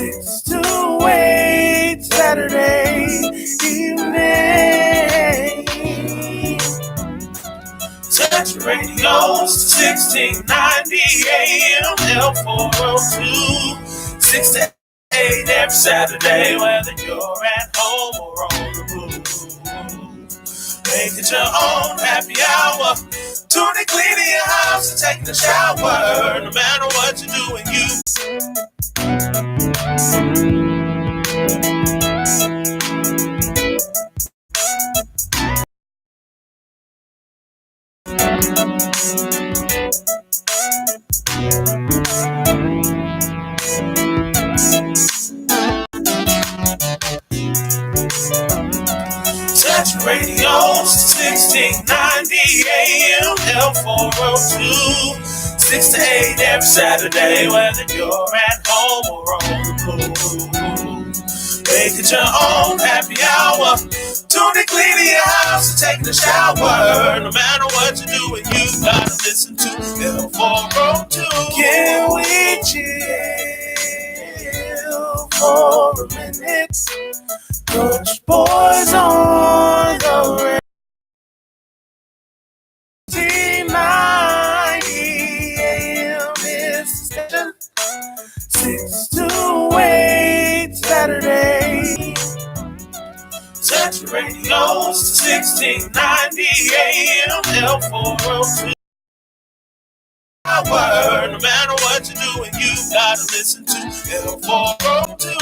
6 to 8 Saturday evening. Touch radio 1690 AM L402 6 to 8 every Saturday, whether you're at home or on the move. Make it your own happy hour. Tune in, cleaning your house and taking a shower. No matter what you're doing, Touch radio 1690 AM L402 6 to 8 every Saturday, whether you're at home or on the move. Make it your own happy hour. Tune in, cleaning your house and taking a shower. No matter what you're doing, you gotta listen to L402. Can we chill for a minute? Coach Boys on the radio. 90 AM is the station. 6 to 8 Saturday. Touch radio 1690 AM L402. No matter what you're doing, you gotta listen to L402.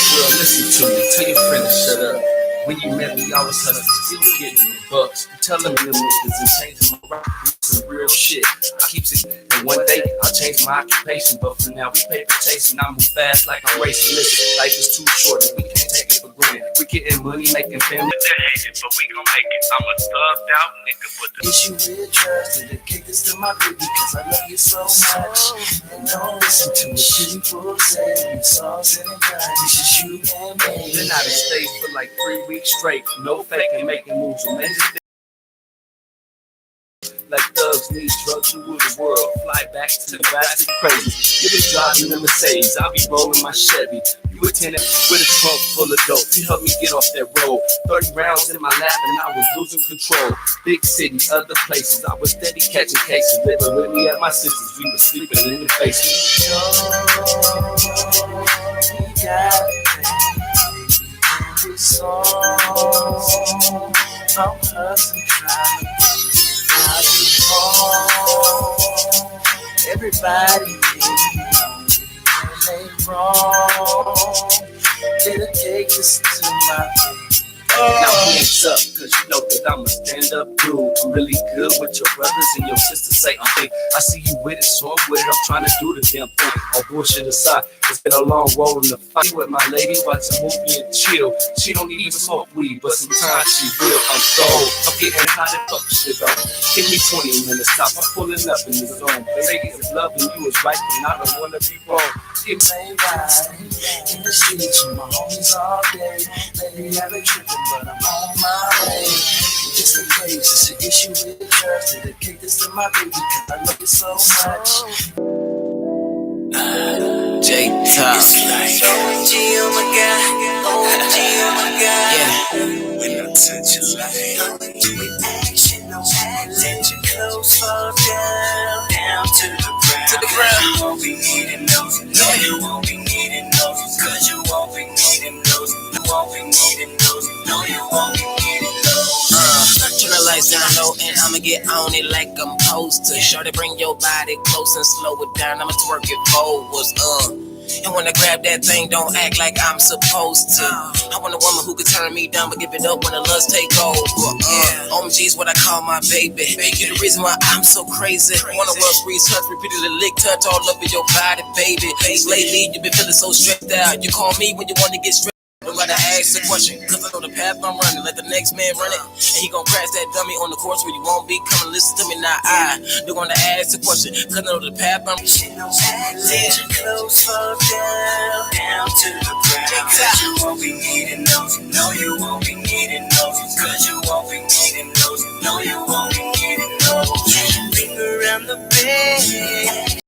Girl, listen to me. Tell your friend to shut up. When you met me, I was hustling, still getting the bucks. You telling me them niggas and changing my rock. Some real shit. I keep it. And one day I'll change my occupation, but for now we paper chasing. I move fast like I'm racing. Listen, life is too short. We can't take it for granted. We getting money, making family. They're hating, but we gon' make it. I'm a thugged out nigga, but the issue with trust and kick this to my baby, cause I love you so much. And don't listen to what people say. It's all said and done. It's just you and me. Been out of state for like 3 weeks straight. No faking, making moves. And like thugs need drugs to rule the world. Fly back to the bastard crazy. You be driving a Mercedes, I'll be rolling my Chevy. You attended with a trunk full of dope. You helped me get off that road. 30 rounds in my lap and I was losing control. Big city, other places, I was steady catching cases. Living with me at my sister's, we were sleeping in the basement. We got every song. I'm hustling, trying to everybody ain't wrong. Dedicate this to my Now hands up, cause you know that I'm a stand-up dude. I'm really good with your brothers and your sisters say I'm big. I see you with it, so I'm with it. I'm trying to do the damn thing. All bullshit aside, it's been a long roll in the fight with my lady. Watch a movie and chill. She don't even smoke weed, but sometimes she will. I'm sold. I'm getting hot and fuck shit up. Give me 20 minutes, stop. I'm pulling up in the zone. Baby, if loving you is right, then I don't wanna be wrong. Give me ride in the streets with my homies all day. Lately I've been tripping, but I'm on my way. Just in case it's an issue with trust, dedicate this to my baby, cause I love you so much. J-Top. It's like OMG, oh my God, OMG, oh my God. Yeah. When I touch your life, OMG with action, no hand, let your clothes fall down, down to the ground. To the ground. You won't be needing those, no, you won't be needing those, cause you won't be needing those, you won't be needing those, no, you won't be needing those. Turn the lights down low and I'ma get on it like I'm supposed to. Shorty, bring your body close and slow it down. I'ma twerk it forwards, And when I grab that thing, don't act like I'm supposed to. I want a woman who can turn me down, but give it up when the lust take over. OMG's what I call my baby. You the reason why I'm so crazy. Wanna work, squeeze, touch, repeatedly lick, touch all up in your body, baby. Lately, you been feeling so stressed out. You call me when you wanna get stressed. Don't gotta ask the question, cause I know the path I'm running. Let the next man run it, and he gon' crash that dummy on the course where you won't be. Come and listen to me now. Don't gonna ask the question, cause I know the path I'm Let your clothes fall down, down to the ground. You won't be needing those, no, you won't be needing those, cause you won't be needing those, no, you won't be needing those. around the bed.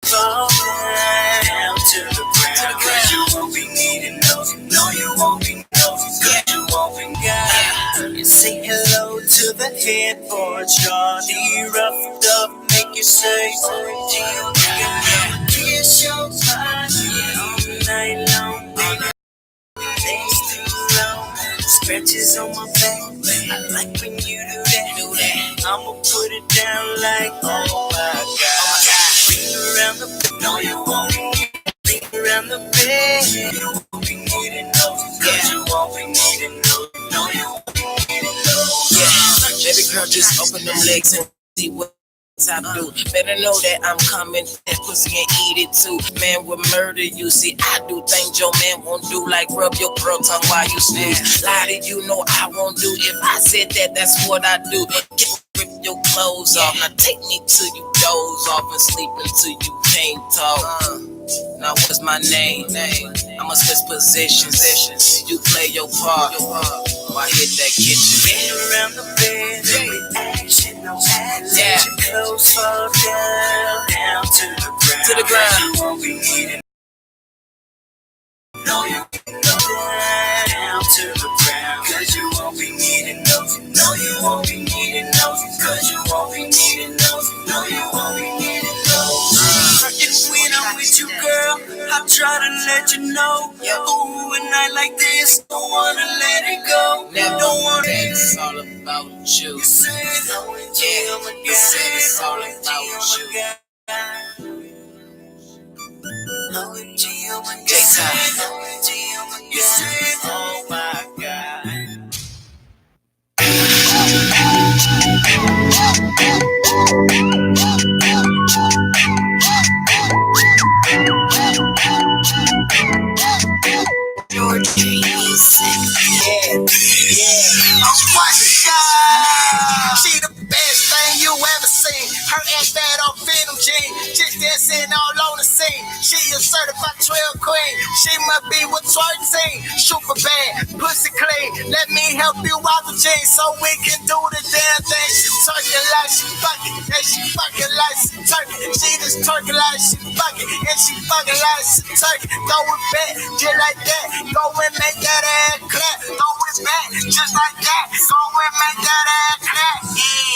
Fall down to the ground. Cause you won't be needing those. No, you won't be those. Cause you won't be got. And say hello to the headboard. Shawty roughed up, make you say, kiss your body all night long, baby. Days too long. Scratches on my back. I like when you do that. I'ma put it down like, oh my God. Ring around the bed. No, you won't be needing. Ring around the bed. You won't be needing no. Cause you won't be needing no. No, you won't be needing no. Yeah, baby girl, just open them legs and see what I do. Better know that I'm coming, that pussy and eat it too. Man will murder you. See, I do things your man won't do, like rub your girl tongue while you snooze. Lie to you, know I won't do. If I said that, that's what I do. Rip your clothes off. Now take me till you doze off and sleep until you can't talk. Now what's my name? I'ma switch positions. You play your part. While I hit that kitchen. Get around the bed, baby, action, no action. Let your clothes fall down to the ground. To the ground. You won't be needing. No, you won't be down to the ground. Cause you won't be needing those. No, you won't be needing those. Cause you won't be needing those. No, you won't be needing those. And when I'm with you, girl, I try to let you know. Ooh, a night like this, don't wanna let it go. Don't wanna. It's all about you. You said, Yeah, you said it's all about you. OMG, oh my God. J-Time. OMG, oh my God. You said, oh my God. Your dreams. Yeah. Oh my God. She the best thing you ever seen. Her ass bad on Phantom Jean. Just dancing all on the scene. She a certified 12 queen. She must be with 13. Super bad, pussy clean. Let me help you out the jeans so we can do the damn thing. She twerking like she fucking, and she fucking like she turkey. She just twerking like she fucking, and she fucking like she turkey. Go with back, just like that. Go and make that ass clap. Go with back, just like that. Go and make that ass clap.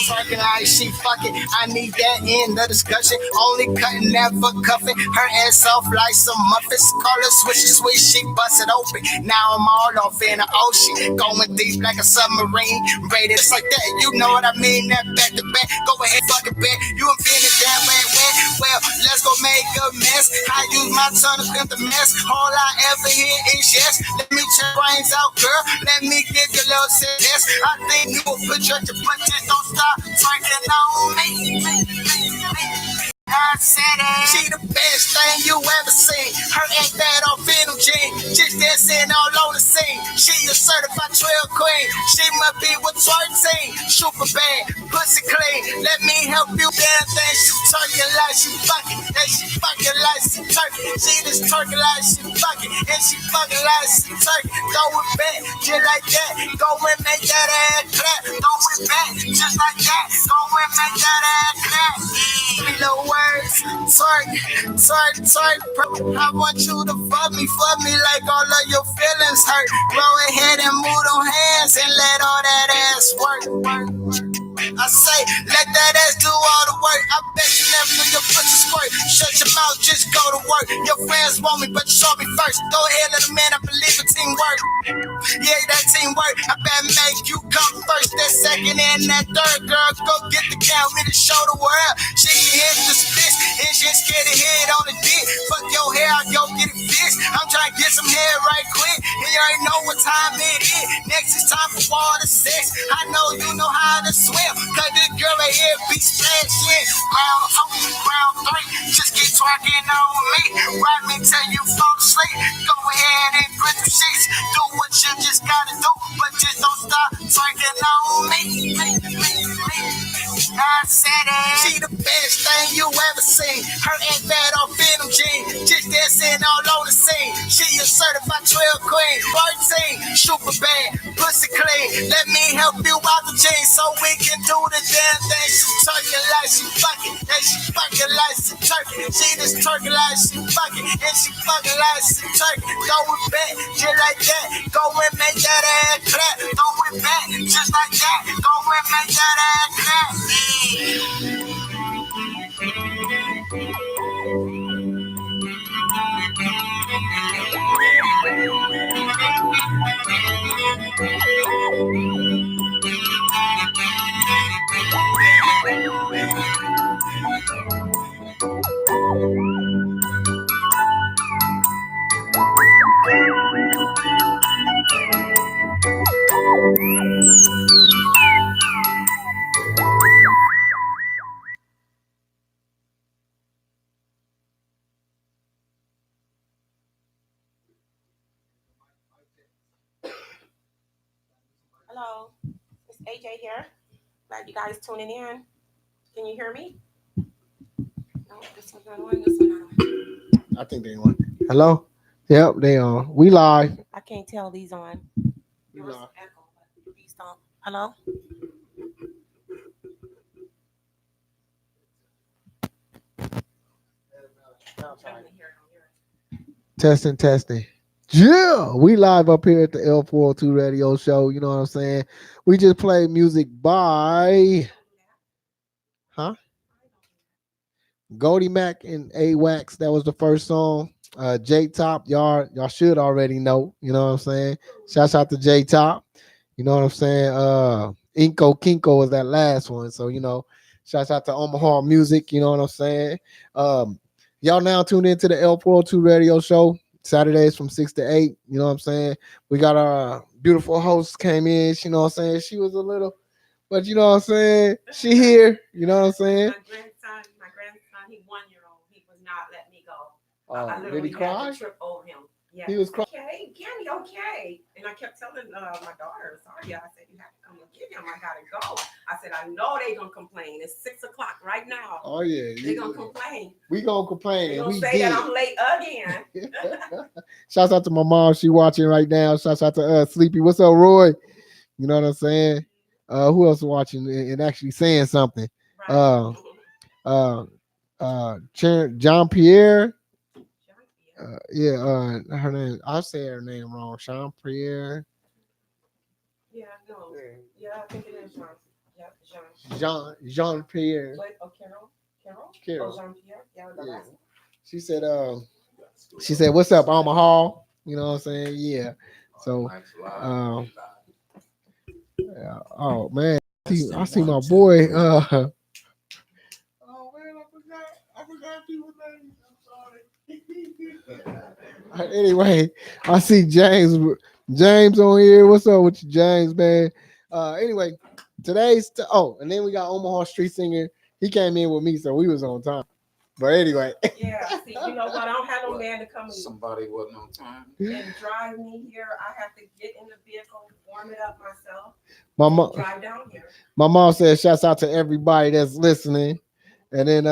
Twerking like she fucking. I need that in the discussion. Only cutting, never cuffing. Her ass off like some muffins. Call her swish, she bust it open. Now I'm all off in the ocean. Going deep like a submarine. Rated just like that, you know what I mean. That back to back. Go ahead, fucking bet. You invented that way. Well, let's go make a mess. I use my tongue to pimp the mess. All I ever hear is yes. Let me check brains out, girl. Let me give you a little success. I think you will put your but just don't stop twerking on me. I said it. She the best thing you ever seen. Her ass bad on Phantom Jean. Just dancing all on the scene. She a certified 12 queen. She must be with 13. Super bad, pussy clean. Let me help you damn thing. She twerking like she fucking, and she fucking like she turkey. She just twerking like she fucking, and she fucking like she turkey. Go with back, just like that. Go and make that ass clap. Go with back, just like that. Go and make that ass clap. Below words, twerk. I want you to fuck me like all of your feelings hurt. Go ahead and move them hands and let all that ass work. I say, let that ass do all the work. I bet you never knew your pussy squirt. Shut your mouth, just go to work. Your friends want me, but you saw me first. Go ahead, little man, I believe in teamwork. Yeah, that teamwork. I better make you come first, that second, and that third. Girl, go get the count, me to show the world. She can hit the spits, and she scared to hit on the dick. Fuck your hair, I go get it fixed. I'm trying to get some hair right quick, and you already know what time it is. Next is time for water sex. I know you know how to swim, cause this girl right here be splashing. Round 3, just get twerking on me. Ride me till you fall asleep. Go ahead and put the sheets. Do what you just gotta do, but just don't stop twerking on me. I said it. She the best thing you ever seen. Her ass bad on Phantom Jean. Just dancing all on the scene. She a certified 12 queen. 13, super bad, pussy clean. Let me help you out the jeans so so we can do the damn thing. She twerking like she fucking, and she fucking like she turkey. She just twerking like she fucking, and she fucking like she turkey. Go with back, just like that. Go and make that ass clap. Go with back, just like that. Go and make that ass clap. Hello, it's AJ here. Glad you guys tuning in. Can you hear me? No, this one's not on. This one not on. I think they on. Hello? Yep, they on. We live. I can't tell these on. We There was live. some echo, but these don't. Hello? Testing, testing. Yeah, we live up here at the L402 radio show. You know what I'm saying? We just played music by Goldie Mac and A Wax. That was the first song. J Top, y'all should already know. You know what I'm saying? Shouts out to J Top. You know what I'm saying? Inko Kinko was that last one. So, shouts out to Omaha Music. You know what I'm saying? Y'all now tuned into the L402 radio show. Saturdays from 6 to 8. You know what I'm saying? We got our beautiful host came in. You know what I'm saying? She was a little, but you know what I'm saying? She here. You know what I'm saying? My grandson, he's 1 year old. He would not let me go. I I did literally he had cry? to trip over him. Yeah. He was crying. Okay, Candy, okay. And I kept telling my daughter, sorry, I said, you have to come and get him. I gotta go. I said, I know they gonna complain. It's 6 o'clock right now. Oh yeah, They gonna complain. we gonna complain. They And gonna we say did. that I'm late again. Shouts out to my mom. She watching right now. Shouts out to Sleepy. What's up, Roy? You know what I'm saying? Who else is watching and actually saying something? Right. John Pierre. Her name. I'll say her name wrong. Jean Pierre. Yeah, no. Yeah, I think it is Jean. Yeah, Jean Pierre. Wait, oh, Carol? Carol. Oh, Jean-Pierre? Yeah, the Yeah. last one. She said, "What's up, Omaha?" You know what I'm saying? Yeah. So, yeah. Oh man, I see my boy. Oh man, I forgot people's names. I'm sorry. Anyway, I see James on here. What's up with you, James, man? Anyway, and then we got Omaha Street Singer. He came in with me, so we was on time. But anyway. Yeah, see, you know what? I don't have no man to come and Somebody wasn't on time. and drive me here. I have to get in the vehicle, warm it up myself, My mom, drive down here. my mom said, "Shouts out to everybody that's listening." And then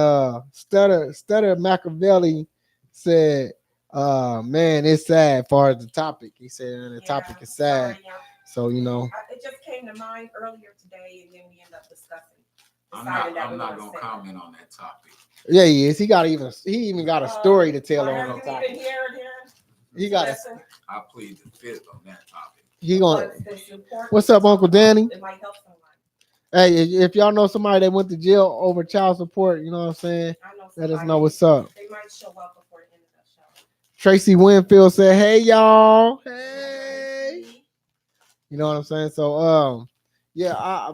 Stutter Machiavelli said, "Man, it's sad." As far as the topic, he said, "And the topic is sad." Sorry, yeah. So It just came to mind earlier today, and then we end up discussing. I'm decided that not we're gonna say comment on that topic. yeah, he is. He even got a story to tell on have that you topic. even heard him? He got a, Listen, I plead the fifth on that topic. he gonna. but it's important What's up, to talk Uncle about. Danny? It might help someone. Hey, if y'all know somebody that went to jail over child support, you know what I'm saying? I know Let us somebody, know what's up. They might show up before the end of the show. Tracy Winfield said, "Hey y'all, hey." You know what I'm saying? So yeah,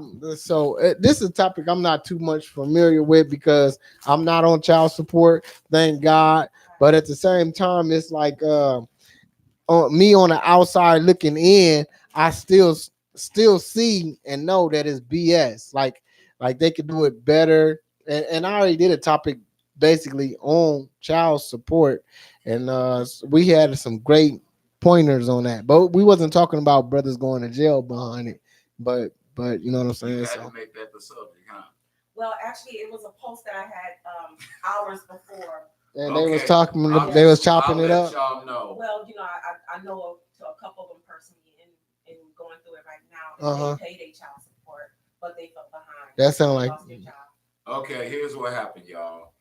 this is a topic I'm not too much familiar with because I'm not on child support, thank God. But at the same time, it's like me on the outside looking in, I still see and know that it's BS. Like they could do it better. And I already did a topic basically on child support, and we had some great pointers on that. But we wasn't talking about brothers going to jail behind it. But you know what I'm saying? You had So to make that the subject, huh? Well, actually, it was a post that I had hours before. and they was talking, they was chopping I'll it let up. y'all know. Well, you know, I know a couple of them personally and going through it right now. Uh-huh. They pay their child support, but they fell behind. That sound like- Lost their job. Okay, here's what happened, y'all.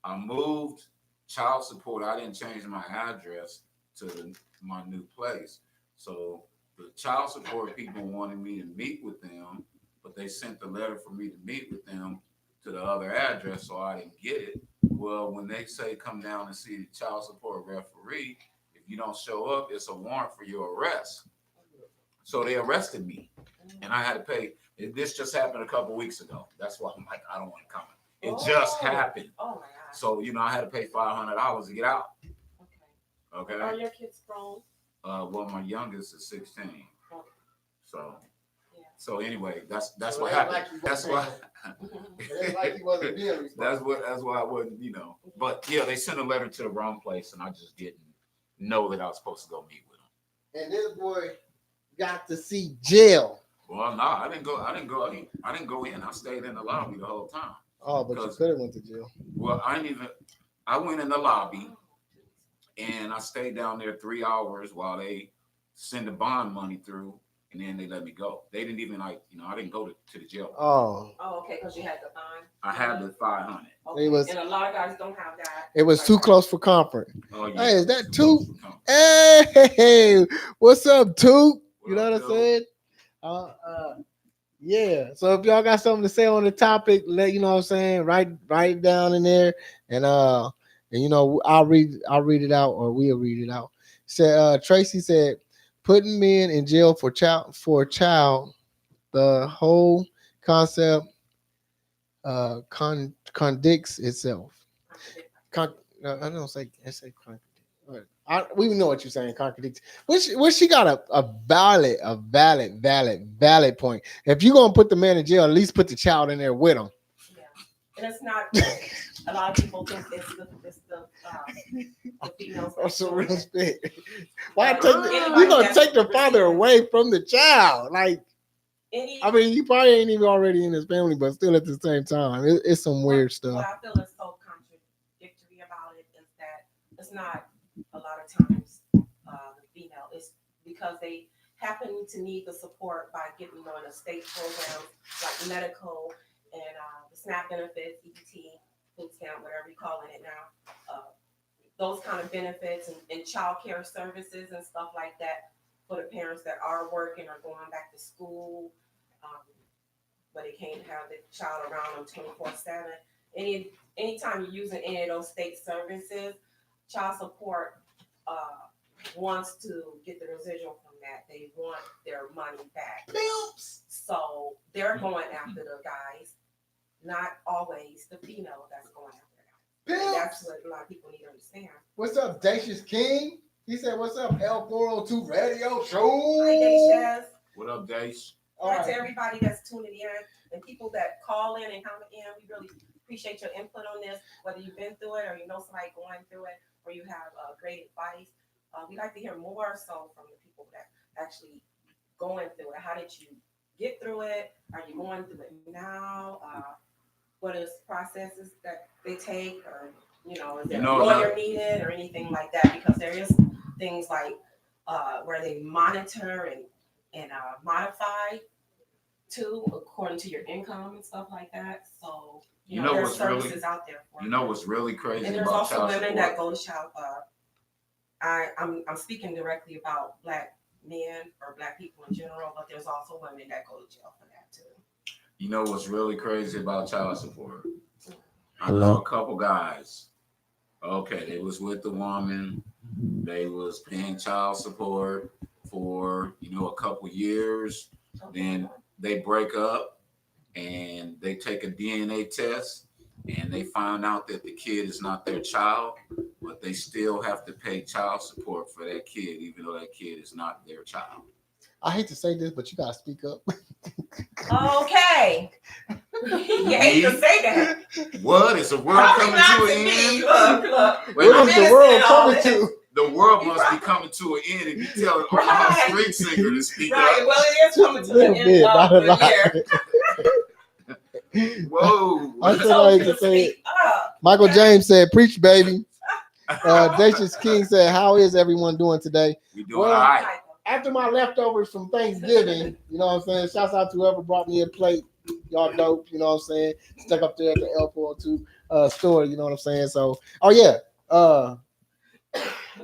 I moved child support. I didn't change my address to my new place. So the child support people wanted me to meet with them, but they sent the letter for me to meet with them to the other address, so I didn't get it. Well, when they say come down and see the child support referee, if you don't show up, it's a warrant for your arrest. So they arrested me, and I had to pay. This just happened a couple weeks ago. That's why I'm like, I don't want to come. It just happened. Oh my God. So, I had to pay $500 to get out. Okay. Okay. Are your kids grown? Well, my youngest is 16. Okay. So, Yeah. so anyway, that's So what it ain't happened. like you That's wasn't why. It ain't like he wasn't being responsible. That's why I wasn't, But yeah, they sent a letter to the wrong place, and I just didn't know that I was supposed to go meet with them. And this boy got to see jail. Well, no, I didn't go in. I stayed in the lobby the whole time. Oh, but you could have went to jail. Well, I went in the lobby, and I stayed down there 3 hours while they send the bond money through, and then they let me go. They didn't even I didn't go to the jail. Oh, Okay, because you had the fine. I had the 500. Okay. It was- and a lot of guys don't have that. it was too close for comfort. Oh, yeah. Hey, is that Toot? Hey, what's up, Toot? You know what I'm saying? Yeah. So if y'all got something to say on the topic, let you know what I'm saying. Write it down in there, and I'll read it out, or we'll read it out. Said Tracy said, putting men in jail for a child, the whole concept contradicts itself. I don't say contradict. We know what you're saying. Contradict. Which she got a valid point. If you're gonna put the man in jail, at least put the child in there with him. Yeah, and it's not. A lot of people think it's the females. Or that's some doing it. respect. Why Right. take Anybody you gonna that's take the father away from the child? Like, I mean, you probably ain't even already in his family, but still at the same time, it's some weird What stuff. I feel is so contradictory about it is that it's not a lot of times the female. It's because they happen to need the support by getting on a state program like medical and the SNAP benefits, EBT, food stamp, whatever you're calling it now. Those kind of benefits and child care services and stuff like that for the parents that are working or going back to school, but they can't have the child around them 24/7. Anytime you're using any of those state services, child support wants to get the residual from that. They want their money back. So they're going after the guys, not always the female that's going after the guys. And that's what a lot of people need to understand. What's up, Dacious King? He said, "What's up, L402 Radio Show?" Hi, Dacious. What up, Dace? All To right. everybody that's tuning in and people that call in and comment in, we really appreciate your input on this. Whether you've been through it or you know somebody going through it or you have great advice, we'd like to hear more so from the people that actually going through it. How did you get through it? Are you going through it now? What is processes that they take, or is there a lawyer needed or anything like that? Because there is things like where they monitor and modify too according to your income and stuff like that. So there's services out there for What's really crazy and there's about also child women support? that go to child. I'm speaking directly about Black men or Black people in general, but there's also women that go to jail for that too. You know what's really crazy about child support? I Hello? know a couple guys. Okay, they was with the woman. They was paying child support for a couple years. Then they break up and they take a DNA test and they find out that the kid is not their child, but they still have to pay child support for that kid, even though that kid is not their child. I hate to say this, but you gotta speak up. Okay. You hate to say that. What? Is the world Probably coming not to to an me. end? Look. Wait, What is the world coming this. to? the world must be coming to an end if you tell Omaha Right. Street Singer to speak Right. up. Well, it is coming to Little the end bit, of not a the lot. year. Whoa. I We said told I you hate to to say it. speak up. Michael James said, "Preach, baby." Dacious King said, "How is everyone doing today?" We doing Well, all right. After my leftovers from Thanksgiving, you know what I'm saying? Shouts out to whoever brought me a plate. y'all dope. You know what I'm saying? Stuck up there at the L402 store. You know what I'm saying? So, oh yeah.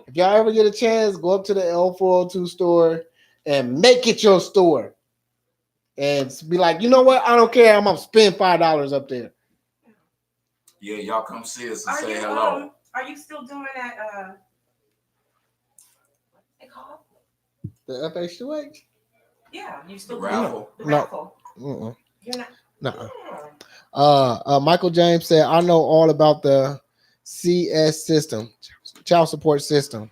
If y'all ever get a chance, go up to the L402 store and make it your store. And be like, you know what? I don't care. I'm gonna spend $5 up there. Yeah, y'all come see us and Are say you hello. are you still doing that what's it called? The FH2H? Yeah, you The still raffle. the No. raffle. Mm-mm. You're not. Nuh-uh. Hmm. Michael James said, I know all about the CS system, child support system.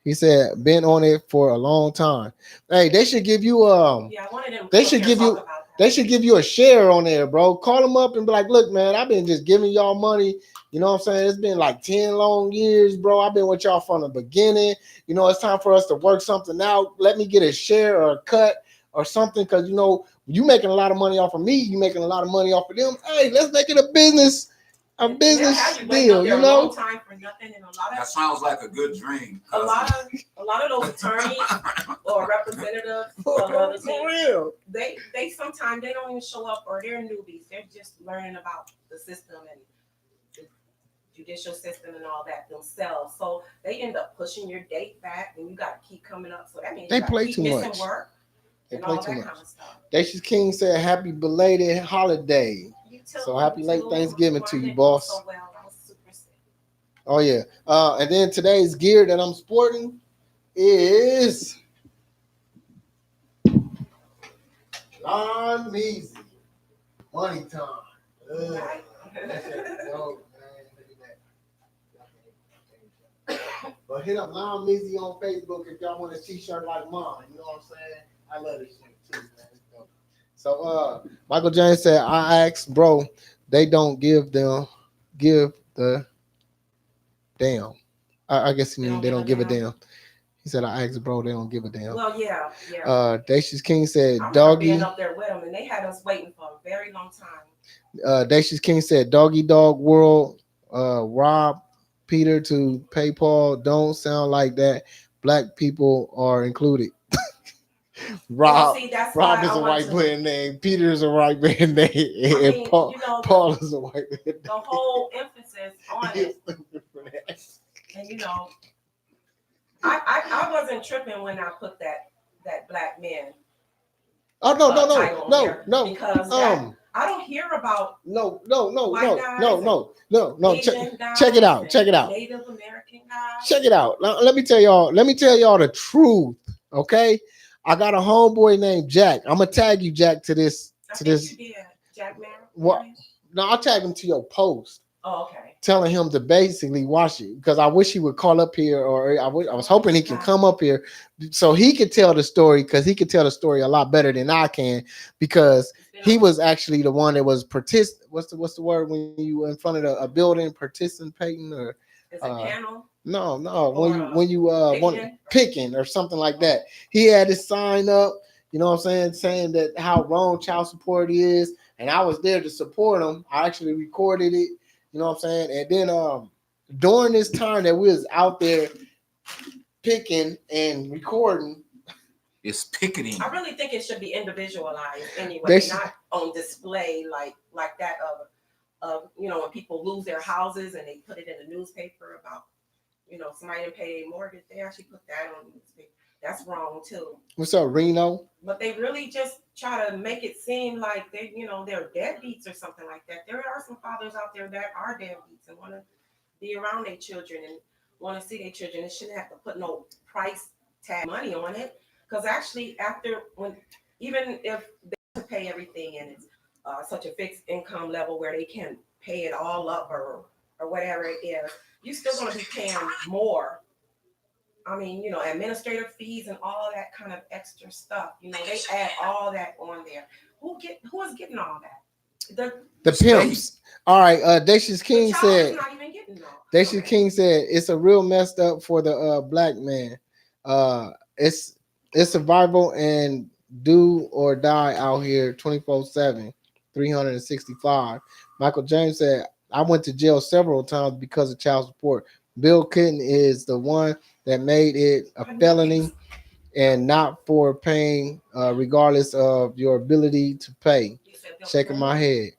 He said, been on it for a long time. Hey, they should give you Yeah, I wanted them to they come up should here and give talk you about they that. should give you a share on there, bro. Call them up and be like, look, man, I've been just giving y'all money. You know what I'm saying? It's been like 10 long years, bro. I've been with y'all from the beginning. You know, it's time for us to work something out. Let me get a share or a cut or something. Cause you know, you making a lot of money off of me, you making a lot of money off of them. Hey, let's make it a business And they'll have you waiting up deal, there you a long know? time for nothing, and That sounds like a good dream. a cousin. lot of those attorneys or representatives For of the other team, real. they sometimes they don't even show up, or they're newbies. They're just learning about the system and the judicial system and all that themselves. So they end up pushing your date back, and you got to keep coming up. So that means They you got to play keep too missing much. work They and play all too that much. kind of stuff. Dacious King said, happy belated holiday. You So happy late too. Thanksgiving to Mine you, didn't go boss. so well. I was super sick. Oh yeah. And then today's gear that I'm sporting is Lon Measy. Money time. Ugh. Right? That's that dope, man. Look at that. But hit up Lon Measy on Facebook if y'all want a t-shirt like mine. You know what I'm saying? I love this shit too, man. It's dope. So Michael James said, I asked, bro, they don't give the damn. I guess he They means don't they give don't a give a damn. damn. He said, I asked, bro, they don't give a damn. Well, yeah, yeah. Dacious King said, I remember being doggy. up there with them, and they had us waiting for a very long time. Dacious King said, doggy dog world, Rob Peter to PayPal. Don't sound like that. Black people are included. Well, Rob see, that's Rob why is I a want white to. man name. Peter is a white man name. I And mean, Paul, you know, Paul is a white man the whole emphasis on name. it, and you know, I wasn't tripping when I put that black man Oh no title on there because that um I don't hear about no white guys and Asian check it guys out and Native American guys. check it out. Now, let me tell y'all the truth, okay? I got a homeboy named Jack. I'm gonna tag you, Jack, to this I to think this. you did, Jack What? Marion. No, I'll tag him to your post. Oh, okay. Telling him to basically watch it because I wish he would call up here, or I was hoping he can come up here so he could tell the story, because he could tell the story a lot better than I can, because he was actually the one that was what's the word when you in front of a building participating, or is it panel? No, Or, when you want picking or something like that. He had his sign up, you know what I'm saying that how wrong child support is, and I was there to support him. I actually recorded it. You know what I'm saying? And then during this time that we was out there picking and recording, It's picketing. I really think it should be individualized They anyway, should- not on display like that of you know, when people lose their houses and they put it in the newspaper about, you know, somebody didn't pay a mortgage. They actually put that on the newspaper. That's wrong too. What's up, Reno? But they really just try to make it seem like they, you know, they're deadbeats or something like that. There are some fathers out there that are deadbeats and want to be around their children and want to see their children. It shouldn't have to put no price tag money on it, because actually, after when even if they pay everything and it's such a fixed income level where they can pay it all up or whatever it is, you still going to be paying more. I mean, you know, administrative fees and all that kind of extra stuff. You know, they add all that on there. Who is getting all that? The pimps. All right. Dacious King said. Not even getting all. Dacious King said it's a real messed up for the black man. It's survival and do or die out here 24/7, 365. Michael James said, I went to jail several times because of child support. Bill Clinton is the one that made it a felony and not for paying, regardless of your ability to pay. You said Bill Shaking my Clinton? head.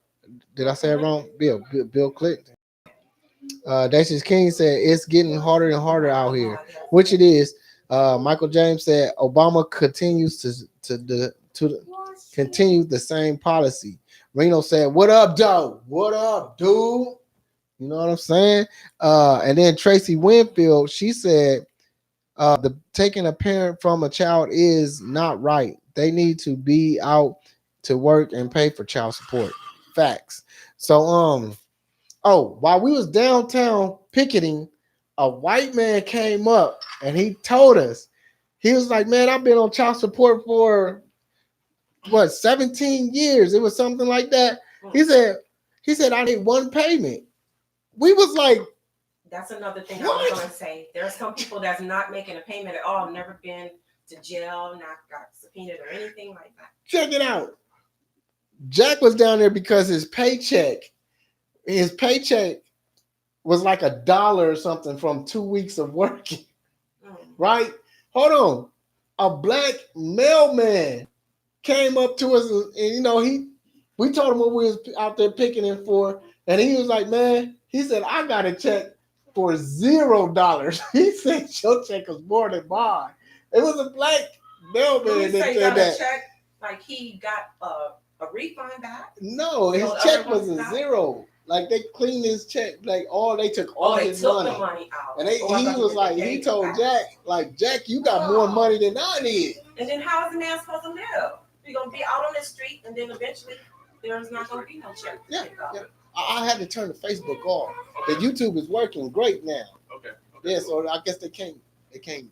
Did I say it wrong? Bill clicked. Dacius King said it's getting harder and harder out here, which it is. Michael James said Obama continues to continue the same policy. Reno said, "What up, Joe? What up, dude?" You know what I'm saying? And then Tracy Winfield, she said, the taking a parent from a child is not right. They need to be out to work and pay for child support. Facts. So oh, while we was downtown picketing, a white man came up and he told us, he was like, "Man, I've been on child support for what 17 years." It was something like that. He said I need one payment. We was like, That's another thing I what? was gonna say. There are some people that's not making a payment at all, never been to jail, not got subpoenaed or anything like that. Check it out. Jack was down there because his paycheck was like $1 or something from 2 weeks of working. Right? Hold on. A black mailman came up to us, and we told him what we was out there picking him for, and he was like, "Man," he said, "I got a check for $0." He said your check was more than mine. It was a black mailman that said that. Check, like he got a refund back? No, his check was a zero. Like they cleaned his check, like they took all his money. The money out. And he was like, he told Jack, like, "Jack, you got more money than I did." And then how is the man supposed to live? You're gonna be out on the street, and then eventually there's not gonna be no check. Yeah. I had to turn the Facebook off. The YouTube is working great now. Okay. Yeah, so I guess they can't combine.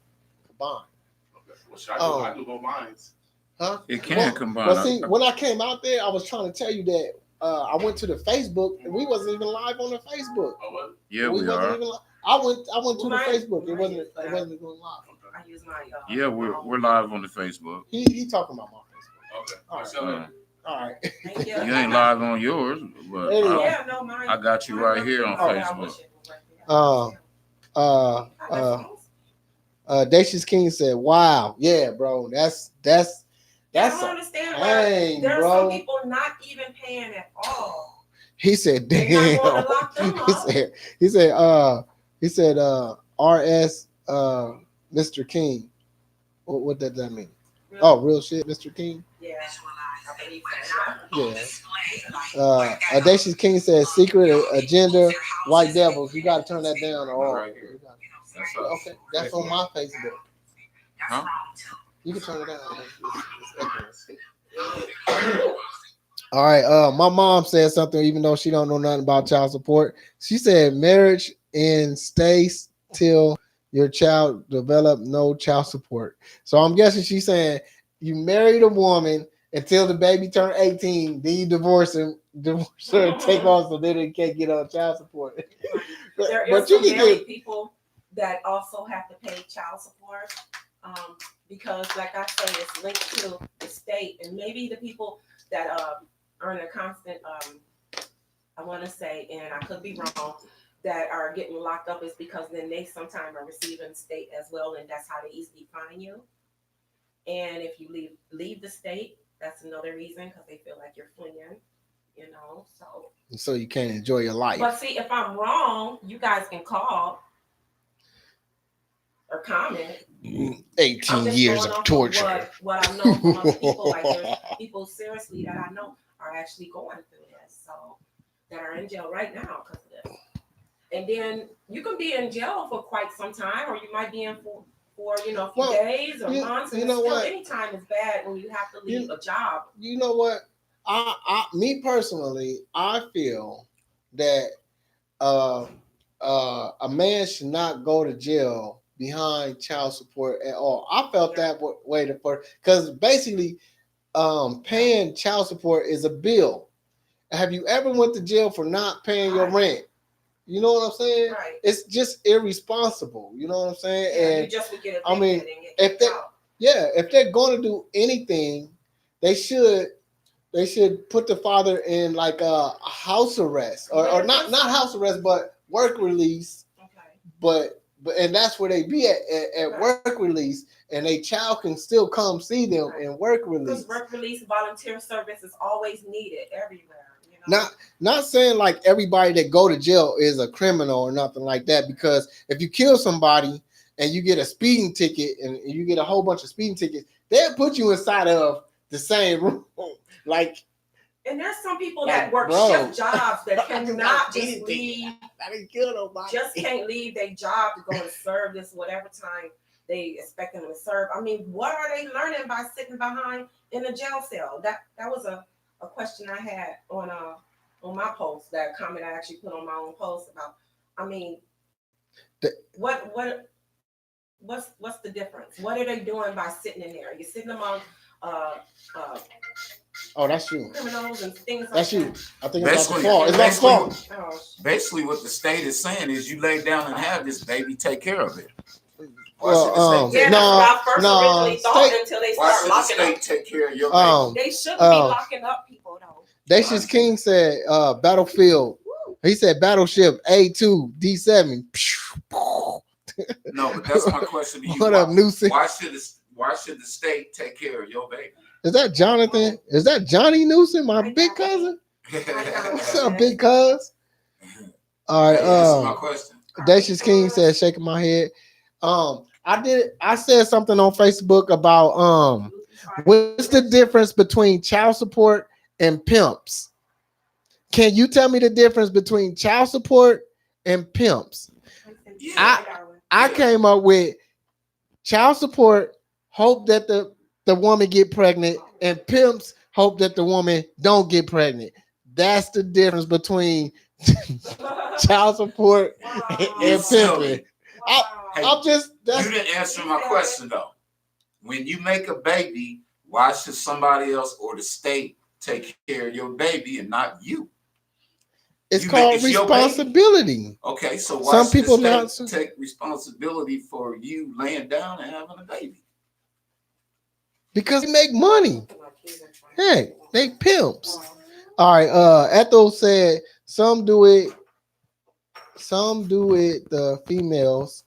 Okay. Well, should I do both lines? Huh? It can combine. But see, when I came out there, I was trying to tell you that I went to the Facebook and we wasn't even live on the Facebook. Oh, what? Yeah, we are. I went to the Facebook. It wasn't going live. I use my yeah, we're live on the Facebook. He talking about my Facebook. Okay. All right. Thank you. You ain't live on yours, but Anyway. Mine. I got you right here on Facebook. Dacius King said, "Wow, yeah, bro, that's I don't understand why there are bro. some people not even paying at all." He said, "Damn." He said, "RS, Mr. King." What does that mean? Really? Oh, real shit, Mr. King. Yeah. Yeah. Dacius King says, "Secret agenda, white devils." You got to turn that down. Right here. Okay, that's on my Facebook. Huh? You can turn it down. All right. My mom said something, even though she don't know nothing about child support. She said, "Marriage and stays till your child develop no child support." So I'm guessing she's saying you married a woman until the baby turned 18, then you divorce her and take off so then they can't get on child support. There is some married people that also have to pay child support because, like I say, it's linked to the state, and maybe the people that earn a constant, I want to say, and I could be wrong, that are getting locked up is because then they sometimes are receiving state as well, and that's how they easily find you. And if you leave the state, that's another reason, because they feel like you're fleeing, so you can't enjoy your life. But see, if I'm wrong, you guys can call or comment. 18 years of torture. What I know from other people, like there's people seriously that I know are actually going through this, so that are in jail right now because of this. And then you can be in jail for quite some time, or you might be in for a few days or months. And any time is bad when you have to leave a job. You know what? Me personally, I feel that a man should not go to jail behind child support at all. I felt that way because basically, paying child support is a bill. Have you ever went to jail for not paying your rent? You know what I'm saying? Right. It's just irresponsible. You know what I'm saying? Yeah, and you just would get if they're going to do anything, they should put the father in like a house arrest or not house arrest, but work release. Okay. But but and that's where they be at work release, and a child can still come see them in work release. Because work release volunteer service is always needed everywhere. You know? Not saying like everybody that go to jail is a criminal or nothing like that, because if you kill somebody and you get a speeding ticket and you get a whole bunch of speeding tickets, they'll put you inside of the same room. Like, and there's some people that work shift jobs that cannot just leave. I didn't kill nobody. Just can't leave their job to go and serve this whatever time they expect them to serve. I mean, what are they learning by sitting behind in a jail cell? That was a question I had on my post, that comment I actually put on my own post about. I mean, what's the difference? What are they doing by sitting in there? You're sitting among oh, that's you. Criminals and things that's like you. that. I think it's not the fault. It's not the fault. Basically, what the state is saying is, you lay down and have this baby, take care of it. Well, yeah, that's what I first originally thought until they start locking up. Take care of your baby? They shouldn't be locking up people though. Dacius King said, Battlefield. He said Battleship A2 D7. No, but that's my question to you. What up, Newsom? Why should the state take care of your baby? Is that Jonathan? Is that Johnny Newsom, my big cousin? What's up, big cuz? All right. That's my question. Dacius King said, shaking my head. I said something on Facebook about what's the difference between child support and pimps? Can you tell me the difference between child support and pimps? I came up with child support, hope that the woman get pregnant, and pimps hope that the woman don't get pregnant. That's the difference between child support and pimping. I'm just. You didn't answer my question though. When you make a baby, why should somebody else or the state take care of your baby and not you? It's called responsibility. Okay, so why some should people the state take responsibility for you laying down and having a baby? Because they make money. Hey, they pimps. All right. Ethel said some do it. The females.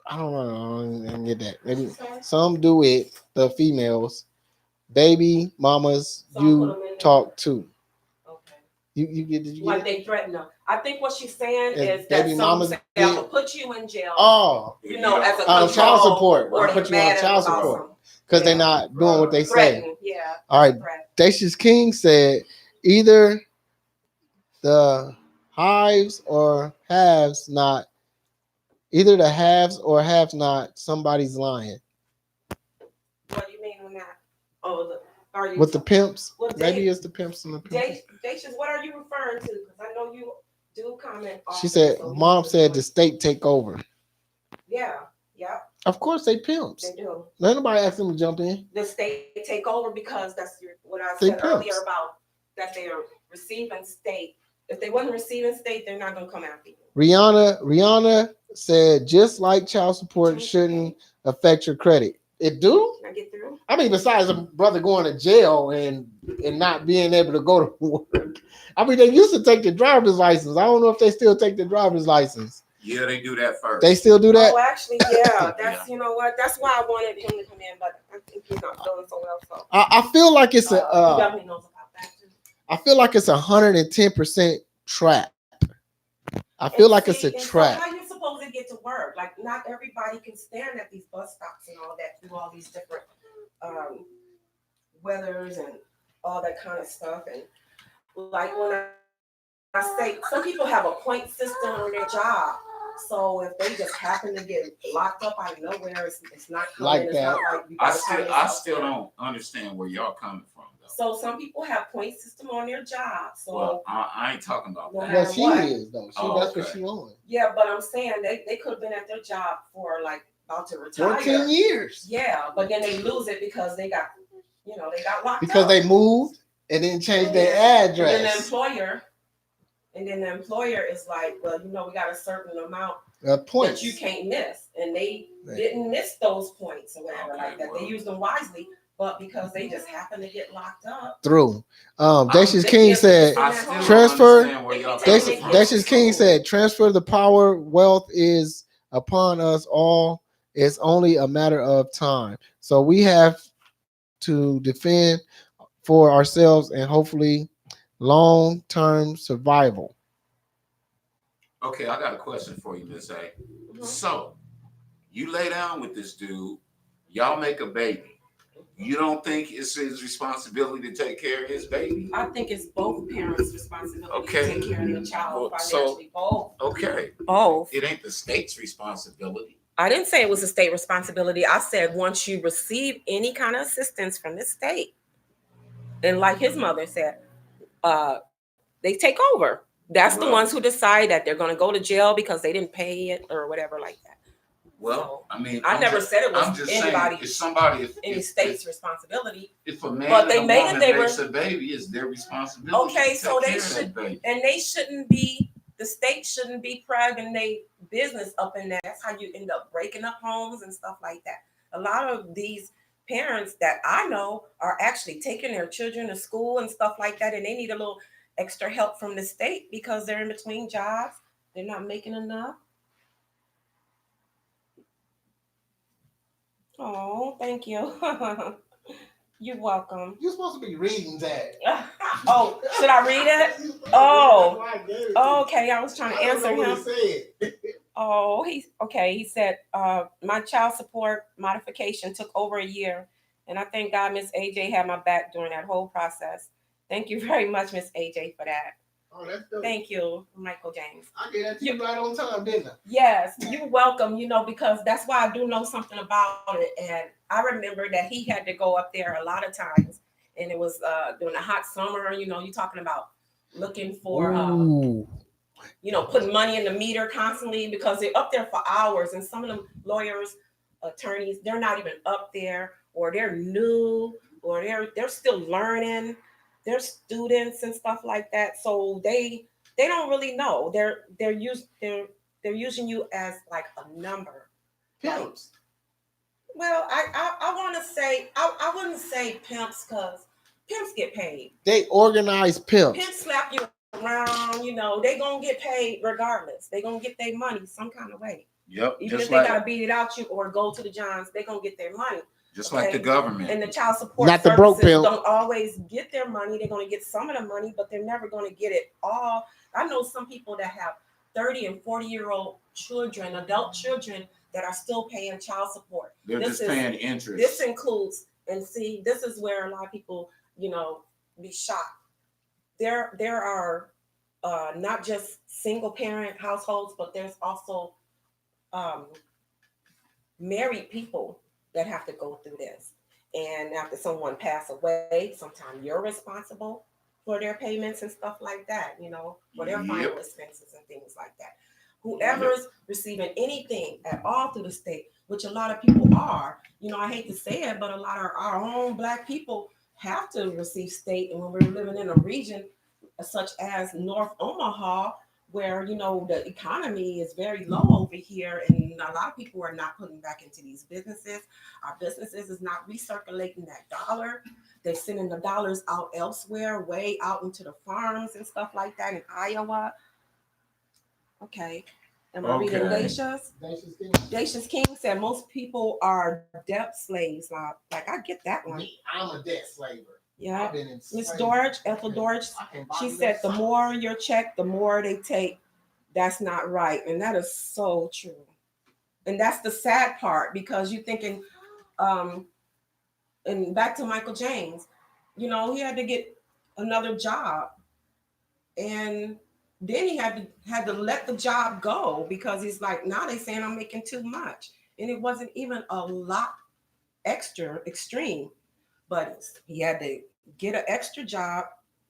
I don't know. I didn't get that. Maybe some do it. The females. Baby mamas, you talk to. Okay. You get? Did you like get they threaten them. I think what she's saying is baby that mamas some will put you in jail. Oh, you know, as a control, child support. Or put you on child support because they're not doing what they threaten. say. Yeah. All right. Dacius King said either the hives or haves not. Either the haves or have not. Somebody's lying. What do you mean on that? Oh, are you with the pimps? Well, maybe it's the pimps and the pimps. Dacius, what are you referring to? Because I know you do comment. She said, "Mom said the state take over." Yeah. Of course, they pimps. They do. Let nobody ask them to jump in. The state take over because that's what I said earlier about that they are receiving state. If they wasn't receiving state, they're not gonna come after you. Rihanna said, just like child support shouldn't affect your credit. It do? I get through. I mean, besides a brother going to jail and not being able to go to work. I mean, they used to take the driver's license. I don't know if they still take the driver's license. Yeah, they do that first. They still do that? Oh, actually, yeah. That's you know what? That's why I wanted him to come in, but I think he's not feeling so well. So I feel like it's he definitely knows about that too. I feel like it's 110% trap. I feel like it's a trap. So how you supposed to get to work? Like, not everybody can stand at these bus stops and all that, do all these different weathers and all that kind of stuff. And like when I say, some people have a point system on their job. So if they just happen to get locked up out of nowhere, it's not like that. I still don't understand where y'all coming from. So some people have point system on their job. So well, I ain't talking about that. Well, she is though. That's what she on. Yeah, but I'm saying they could have been at their job for like about to retire. 14 years. Yeah, but then they lose it because they got locked because up. They moved and didn't change their address. And then the employer is like, well, we got a certain amount points that you can't miss, and they didn't miss those points or whatever like that. They used them wisely. But because they just happen to get locked up. Through. Dacius King said, transfer. Dacius King said, transfer the power. Wealth is upon us all. It's only a matter of time. So we have to defend for ourselves and hopefully long-term survival. Okay, I got a question for you, Miss A. Mhm. So you lay down with this dude, y'all make a baby. You don't think it's his responsibility to take care of his baby? I think it's both parents' responsibility Okay. to take care of their child Well, financially. Both. Okay. Both. It ain't the state's responsibility. I didn't say it was a state responsibility. I said once you receive any kind of assistance from the state, and like his mother said, they take over. That's the ones who decide that they're going to go to jail because they didn't pay it or whatever like that. Well, So, I mean, I never said it was I'm just anybody, saying, if somebody, any state's responsibility. if a man But they and a made it, woman they makes were- a baby, it's their responsibility. Okay, to so take they care of should, that baby. and they shouldn't be. The state shouldn't be dragging their business up in that. That's how you end up breaking up homes and stuff like that. A lot of these parents that I know are actually taking their children to school and stuff like that, and they need a little extra help from the state because they're in between jobs. They're not making enough. Oh, thank you. You're welcome. You're supposed to be reading that. Oh, should I read it? Oh, okay. I was trying to answer him. Oh, he's okay. He said, my child support modification took over a year, and I thank God Miss AJ had my back during that whole process. Thank you very much, Miss AJ, for that. Oh, that's dope. Thank you, Michael James. I gave that to you right on time, didn't I? Yes, you're welcome, because that's why I do know something about it. And I remember that he had to go up there a lot of times. And it was during the hot summer, you're talking about looking for, putting money in the meter constantly because they're up there for hours. And some of them lawyers, attorneys, they're not even up there, or they're new, or they're still learning. They're students and stuff like that. So they don't really know. They're using you as like a number. Pimps. Well, I want to say I wouldn't say pimps because pimps get paid. They organize pimps. Pimps slap you around. They gonna get paid regardless. They gonna get their money some kind of way. Yep. Even if they gotta beat it out you or go to the Johns, they gonna get their money. Just like the government. And the child support Not the broke services pimp. don't always get their money. They're going to get some of the money, but they're never going to get it all. I know some people that have 30 and 40-year-old children, adult children, that are still paying child support. They're just paying interest. This includes, and see, this is where a lot of people, be shocked. There are not just single parent households, but there's also married people that have to go through this. And after someone pass away, sometimes you're responsible for their payments and stuff like that, for their final expenses and things like that. Whoever's receiving anything at all through the state, which a lot of people are, I hate to say it, but a lot of our own Black people have to receive state. And when we're living in a region such as North Omaha, where the economy is very low over here, and a lot of people are not putting back into these businesses. Our businesses is not recirculating that dollar. They're sending the dollars out elsewhere, way out into the farms and stuff like that in Iowa. Okay. Am I reading Dacia's? Dacia's King said most people are debt slaves. Like I get that one. I'm a debt slaver. Yeah, Miss Dorch, Ethel Dorch, she said the more your check, the more they take. That's not right. And that is so true. And that's the sad part, because you're thinking, and back to Michael James, he had to get another job. And then he had to let the job go because he's like, now they saying I'm making too much. And it wasn't even a lot extra extreme, but he had to get an extra job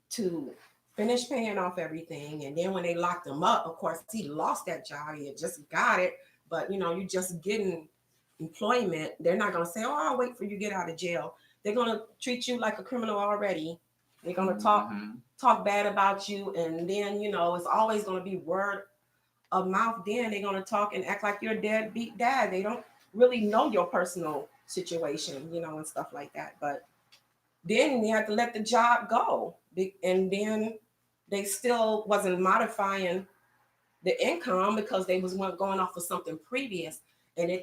to finish paying off everything. And then when they locked him up, of course, he lost that job. He had just got it. But, you just getting employment. They're not going to say, oh, I'll wait for you to get out of jail. They're going to treat you like a criminal already. They're going to talk bad about you. And then, it's always going to be word of mouth. Then they're going to talk and act like you're a deadbeat dad. They don't really know your personal situation, and stuff like that. But then you have to let the job go. And then they still wasn't modifying the income because they was going off of something previous. And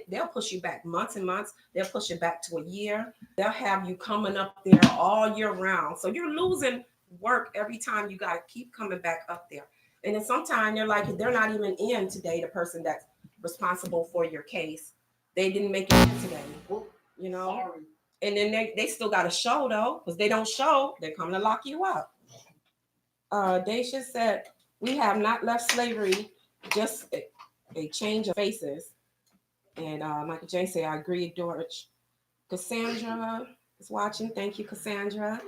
they'll push you back months and months. They'll push it back to a year. They'll have you coming up there all year round. So you're losing work every time you gotta keep coming back up there. And then sometimes they're not even in today, the person that's responsible for your case. They didn't make it in today. You know? Sorry. And then they still gotta show though, because they don't show, they're coming to lock you up. Daisha said, we have not left slavery, just a change of faces. And Michael J said, I agree, George. Cassandra is watching. Thank you, Cassandra.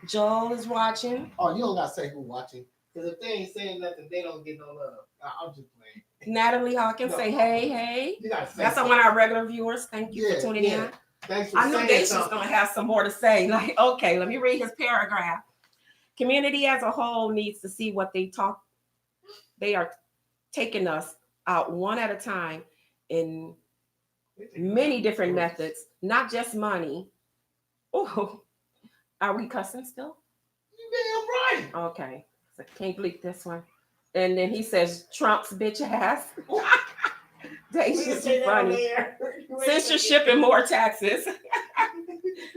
Joel is watching. Oh, you don't got to say who watching. Because if they ain't saying nothing, they don't get no love. I'm just playing. Natalie Hawkins say, hey. That's something. one of our regular viewers. Thank you for tuning in. Thanks for I know Daisha's going to have some more to say. Like, okay, let me read his paragraph. Community as a whole needs to see what they are taking us out one at a time in many different methods, not just money. Oh, are we cussing still? You damn right. Okay, so can't bleep this one. And then he says, Trump's bitch ass. Daisha's funny. Censorship and more taxes.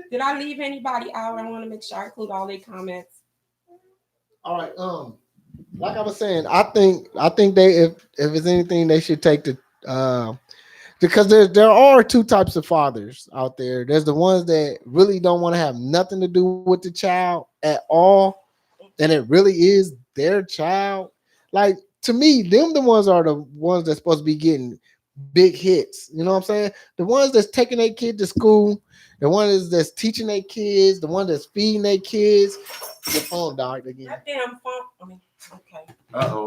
Did I leave anybody out? I want to make sure I include all their comments. All right. Like I was saying, I think they if it's anything they should take the because there are two types of fathers out there. There's the ones that really don't want to have nothing to do with the child at all, and it really is their child. Like to me, them the ones are the ones that's supposed to be getting big hits. You know what I'm saying? The ones that's taking their kid to school, the one that's teaching their kids, the one that's feeding their kids. The phone died again. That damn phone. Okay.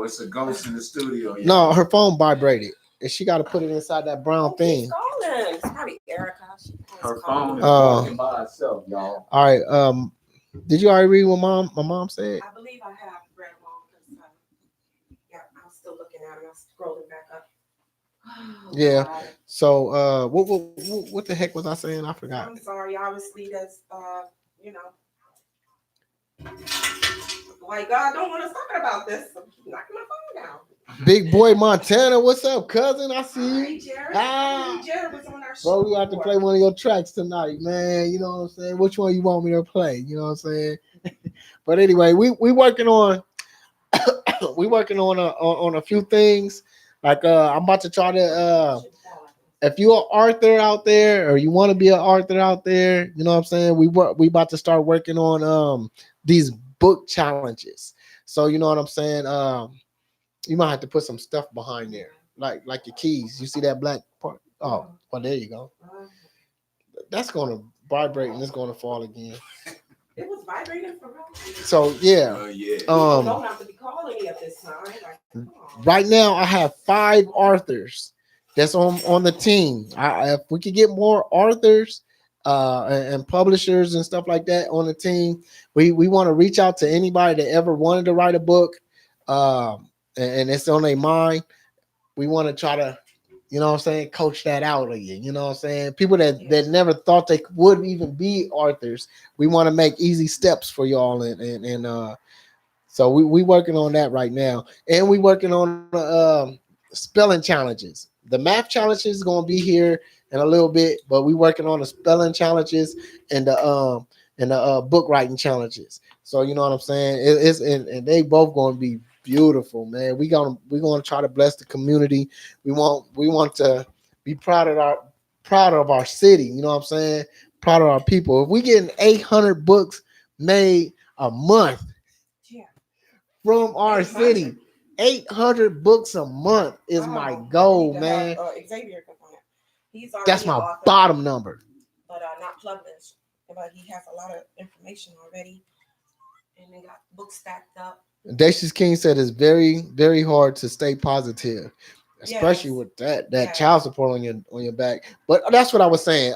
It's a ghost in the studio. Yeah. No, her phone vibrated, and she got to put it inside that brown thing. She's calling. It's probably Erica. Her phone is working by itself, y'all. All right. Did you already read what my mom said? I believe I have read them all because I'm still looking at it. I'm scrolling back up. Oh, yeah. God. So what the heck was I saying? I forgot. I'm sorry. Obviously, that's Like God don't want us talking about this. So keep knocking my phone down. Big boy Montana, what's up, cousin? I see you. Hi, Jared. Jared was on our show. Bro, we have to play one of your tracks tonight, man. You know what I'm saying? Which one you want me to play? You know what I'm saying? But anyway, we working on on a few things. Like I'm about to try to if you're an author out there or you want to be an author out there, you know what I'm saying? We about to start working on these book challenges. So you know what I'm saying? You might have to put some stuff behind there, like your keys. You see that black part? Oh, well, there you go. That's gonna vibrate and it's gonna fall again. It was vibrating for real. So yeah. Don't have to be calling me at this time. Like, right now, I have 5 authors that's on the team. If we could get more authors and publishers and stuff like that on the team, we want to reach out to anybody that ever wanted to write a book. And it's on their mind. We want to try to, you know what I'm saying, coach that out of you. You know what I'm saying? People that never thought they would even be authors. We want to make easy steps for y'all. And so we working on that right now. And we working on spelling challenges. The math challenge is going to be here in a little bit, but we working on the spelling challenges and the book writing challenges. So you know what I'm saying? It's and they both going to be beautiful, man. We're gonna try to bless the community. We want to be proud of our city. You know what I'm saying? Proud of our people. If we getting 800 books made a month from our city, 800 books a month is my goal, man. Xavier component. That's my author, bottom number. But not published. But he has a lot of information already, and they got books stacked up. Dacious King said it's very, very hard to stay positive, especially with that child support on your back. But that's what I was saying.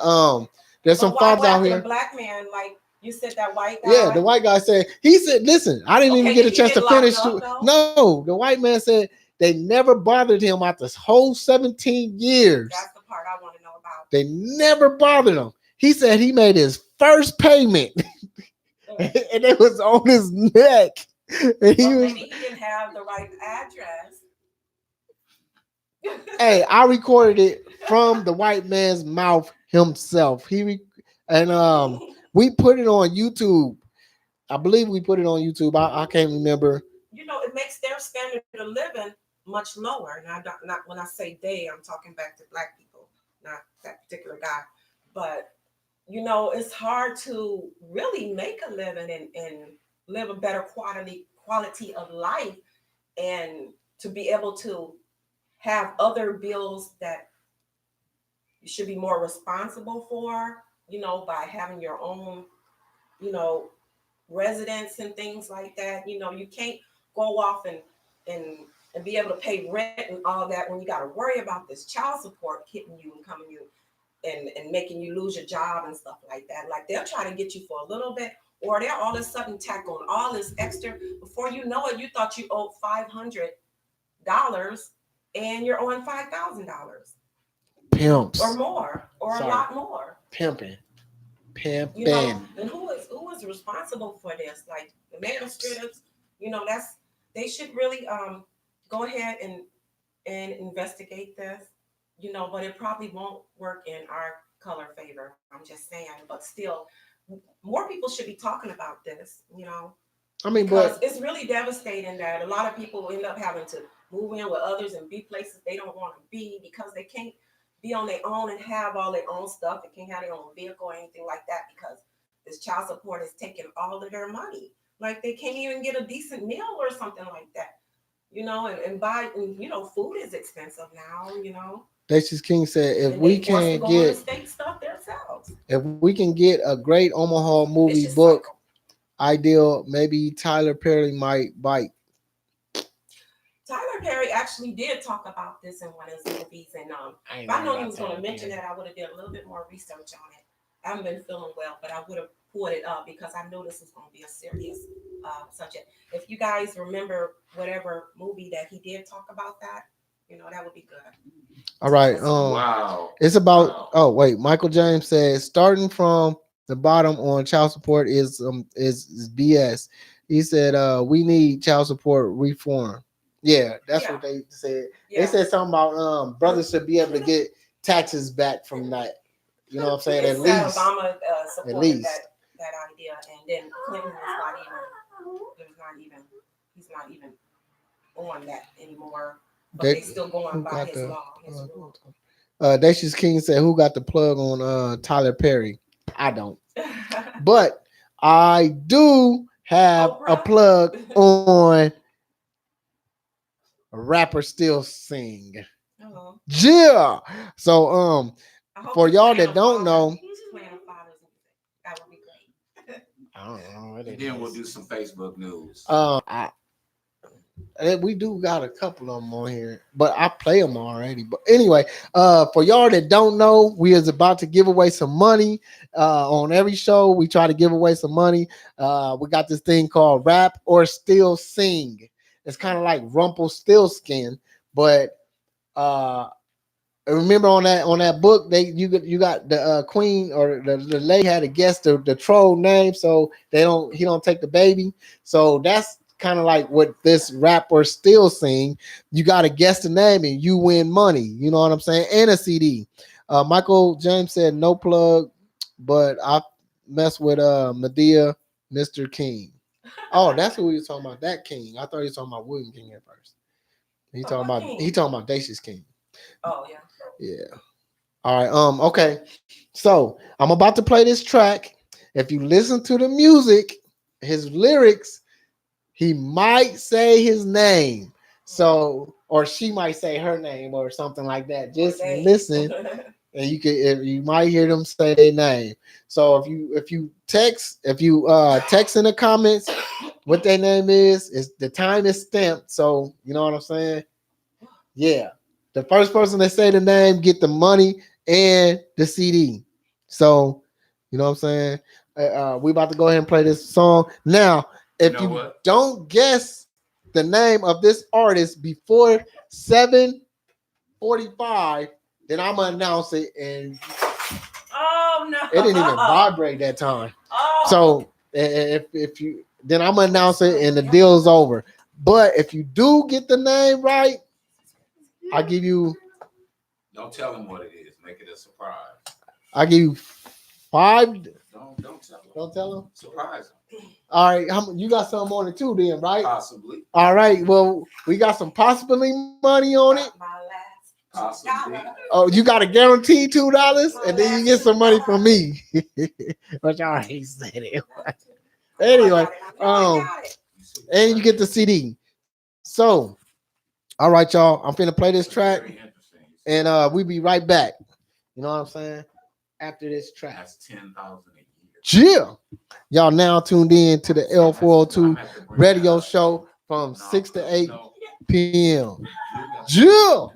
There's some fathers out here. A black man, like you said, that white guy. Yeah, the white guy said. He said, "Listen, I didn't even get a chance to finish." No, the white man said they never bothered him out this whole 17 years. That's the part I want to know about. They never bothered him. He said he made his first payment, and it was on his neck. And maybe he didn't have the right address. Hey, I recorded it from the white man's mouth himself. And we put it on YouTube. I believe we put it on YouTube. I can't remember. You know, it makes their standard of living much lower. And not when I say they, I'm talking back to black people, not that particular guy. But you know, it's hard to really make a living and live a better quality of life, and to be able to have other bills that you should be more responsible for, you know, by having your own, you know, residence and things like that. You know, you can't go off and and be able to pay rent and all that when you got to worry about this child support hitting you and coming you and making you lose your job and stuff like that. Like they'll try to get you for a little bit, or they'll all of a sudden tack on all this extra. Before you know it, you thought you owed $500 and you're owing $5,000 Pimps. or more, or Sorry. a lot more. Pimping. You know, and who is responsible for this? Like the administrators, you know, they should really go ahead and investigate this, you know, but it probably won't work in our color favor. I'm just saying, but still, more people should be talking about this, you know, I mean, because but it's really devastating that a lot of people end up having to move in with others and be places they don't want to be because they can't be on their own and have all their own stuff. They can't have their own vehicle or anything like that because this child support is taking all of their money. Like they can't even get a decent meal or something like that, you know, and buy, and, you know, food is expensive now, you know. Dacious King said, And they forced to go on the state stuff themselves. if we can get a great Omaha movie Vicious book cycle. ideal, maybe Tyler Perry might bite. Tyler Perry actually did talk about this in one of his movies, and if I know he was going to mention that, I would have did a little bit more research on it. I haven't been feeling well, but I would have pulled it up because I knew this was going to be a serious subject. If you guys remember whatever movie that he did talk about that, you know, that would be good. All right. Wow. It's about. Wow. Oh wait, Michael James says starting from the bottom on child support is BS. He said we need child support reform. Yeah, that's what they said. Yeah. They said something about brothers should be able to get taxes back from that. You know what I'm saying? At least. Obama supported that idea, and then Clinton he's not even on that anymore. But they still going by his law. His rule. Dacious King said, "Who got the plug on Tyler Perry?" I don't, but I do have a plug on a rapper still sing. Uh-huh. Yeah. So for y'all that don't know, that would be great. I don't know. And then we'll do some Facebook news. We do got a couple of them on here, but I play them already. But anyway, for y'all that don't know, we is about to give away some money. On every show, we try to give away some money. We got this thing called Rap or Still Sing. It's kind of like Rumpelstiltskin, but remember on that book, you got the queen or the lady had to guess the troll name, so he don't take the baby. So that's kind of like what this Rap or Still Sing. You got to guess the name and you win money. You know what I'm saying? And a CD. Michael James said no plug, but I mess with Medea, Mr. King. Oh, that's who he was talking about. That King. I thought he was talking about William King at first. He talking about Dacious King. Oh yeah. Yeah. All right. Okay. So I'm about to play this track. If you listen to the music, his lyrics, he might say his name. So, or she might say her name or something like that. Just listen, and you might hear them say their name. So if you text in the comments what their name is the time is stamped. So you know what I'm saying? Yeah. The first person that say the name get the money and the CD. So, you know what I'm saying? We about to go ahead and play this song. Now, if you don't guess the name of this artist before 7:45, then I'm gonna announce it. And oh no, it didn't even vibrate that time. Oh. So if you, then I'm gonna announce it and the deal's over. But if you do get the name right, I give you. Don't tell them what it is. Make it a surprise. I give you 5. Don't tell them. Don't tell them. Surprise them. All right, you got some on it too, then, right? Possibly. All right. Well, we got some possibly money on it. My last Possibly. Oh, you got a guaranteed $2, and then you get some money from me. But y'all already said it. Anyway, and you get the CD. So, all right, y'all. I'm finna play this track, Very interesting. and we be right back. You know what I'm saying? After this track. That's 10,000 a year. Yeah. Y'all now tuned in to the L402 radio show from 6 to 8 p.m. Yeah.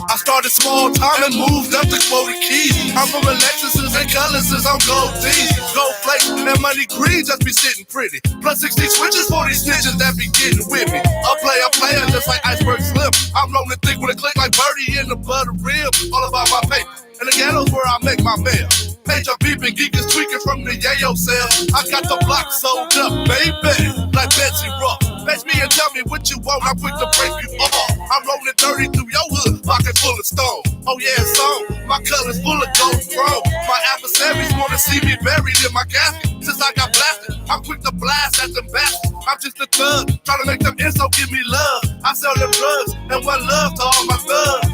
I started small time and moved up to quota keys. I'm from Alexis's and Cullis's, I'm gold D's. Gold flakes and money green just be sitting pretty. Plus 60 switches for these snitches that be getting with me. A player just like Iceberg Slim. I'm rolling thick with a click like Birdie in the butter rim. All about my paper. And the ghetto's where I make my mail. Page up beeping, geek is tweaking from the yayo cell. I got the block sold up, baby, like Betsy Ross. Fetch me and tell me what you want, I'm quick to break you off. I'm rolling dirty through your hood, pocket full of stone. Oh yeah, it's on, my color's full of gold chrome. My adversaries wanna see me buried in my casket. Since I got blasted, I'm quick to blast at them bastards. I'm just a thug, trying to make them inso give me love. I sell them drugs, and one love to all my thugs.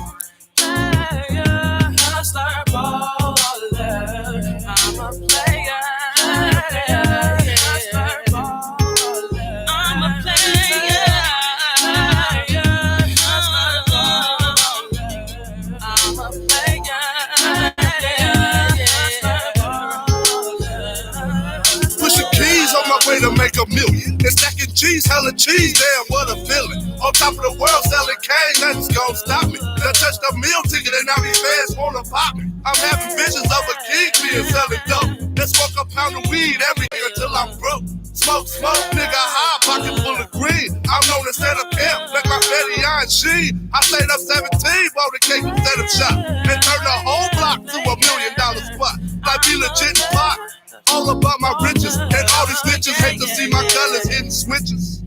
I'm a player. I'm a player. Pushing keys on my way to make a million. And stacking cheese, hella cheese, damn, what a feeling. On top of the world, selling cane, nothing's gonna stop me. Done touched a meal ticket and now these fans wanna pop me. I'm having visions of a king being selling dope. Let's smoke a pound of weed every year until I'm broke. Smoke, nigga high, pocket full of green. I'm known to set up camp, make my fatty iron sheen. I stayed up 17, bought the cake and set up shop. And turned the whole block to $1 million spot. Like be legit and pop. All about my riches, and all these bitches hate to see my colors hitting switches.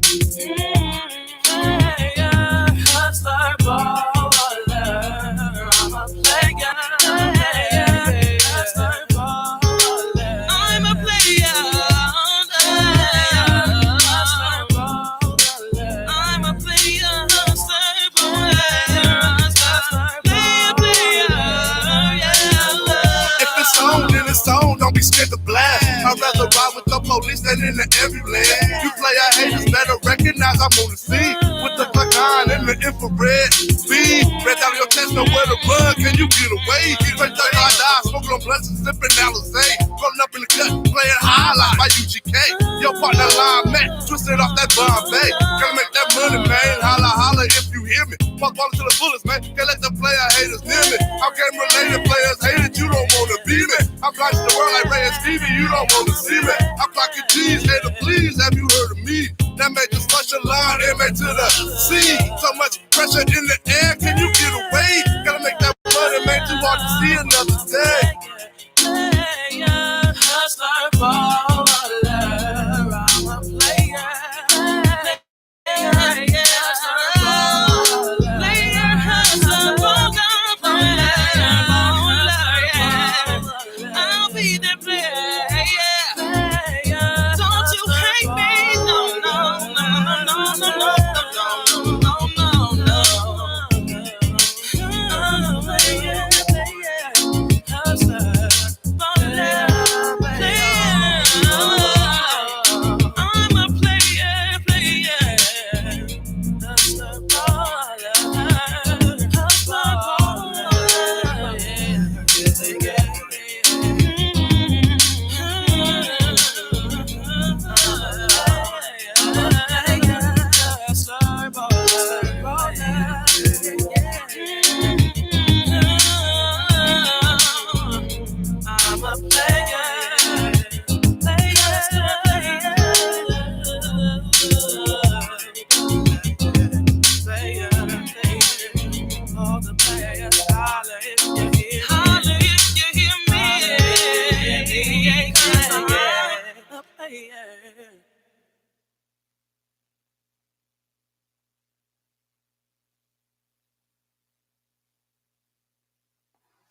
Hustler, baller, I'm a player. Hustler, baller, I'm a player. Hustler, baller, I'm a player. Hustler, baller, player, yeah. If it's on, then it's on. Don't be scared to blast. I'd rather ride with the police than in the ambulance. You player haters better recognize I'm on the scene. With the black eye and the infrared speed. Red out your chest, nowhere to run. Can you get away? Straight to I die, smoking on blunts and sipping Alizé. Rolling up in the cut, playing highlight by UGK. Your partner line Matt, twisted off that Bombay. Gotta make that money, man. Holla, holla if you hear me. Fuck ballin' to the bullets, man. Can't let the player haters near me. I'm game related, players hated, you don't wanna be me. I'm blind to the world like Ray and Stevie, you don't wanna see me. I'm clocking G's, hater, please, have you heard of me? That made this flush a line, MA to the C. So much pressure in the air, can you get away? Gotta make that money, man, too hard to see another day. Hustler, baller, I'm a player. I'll be the player. Don't you hate me? No, no, no, no, no, no, no, no, no, no, no.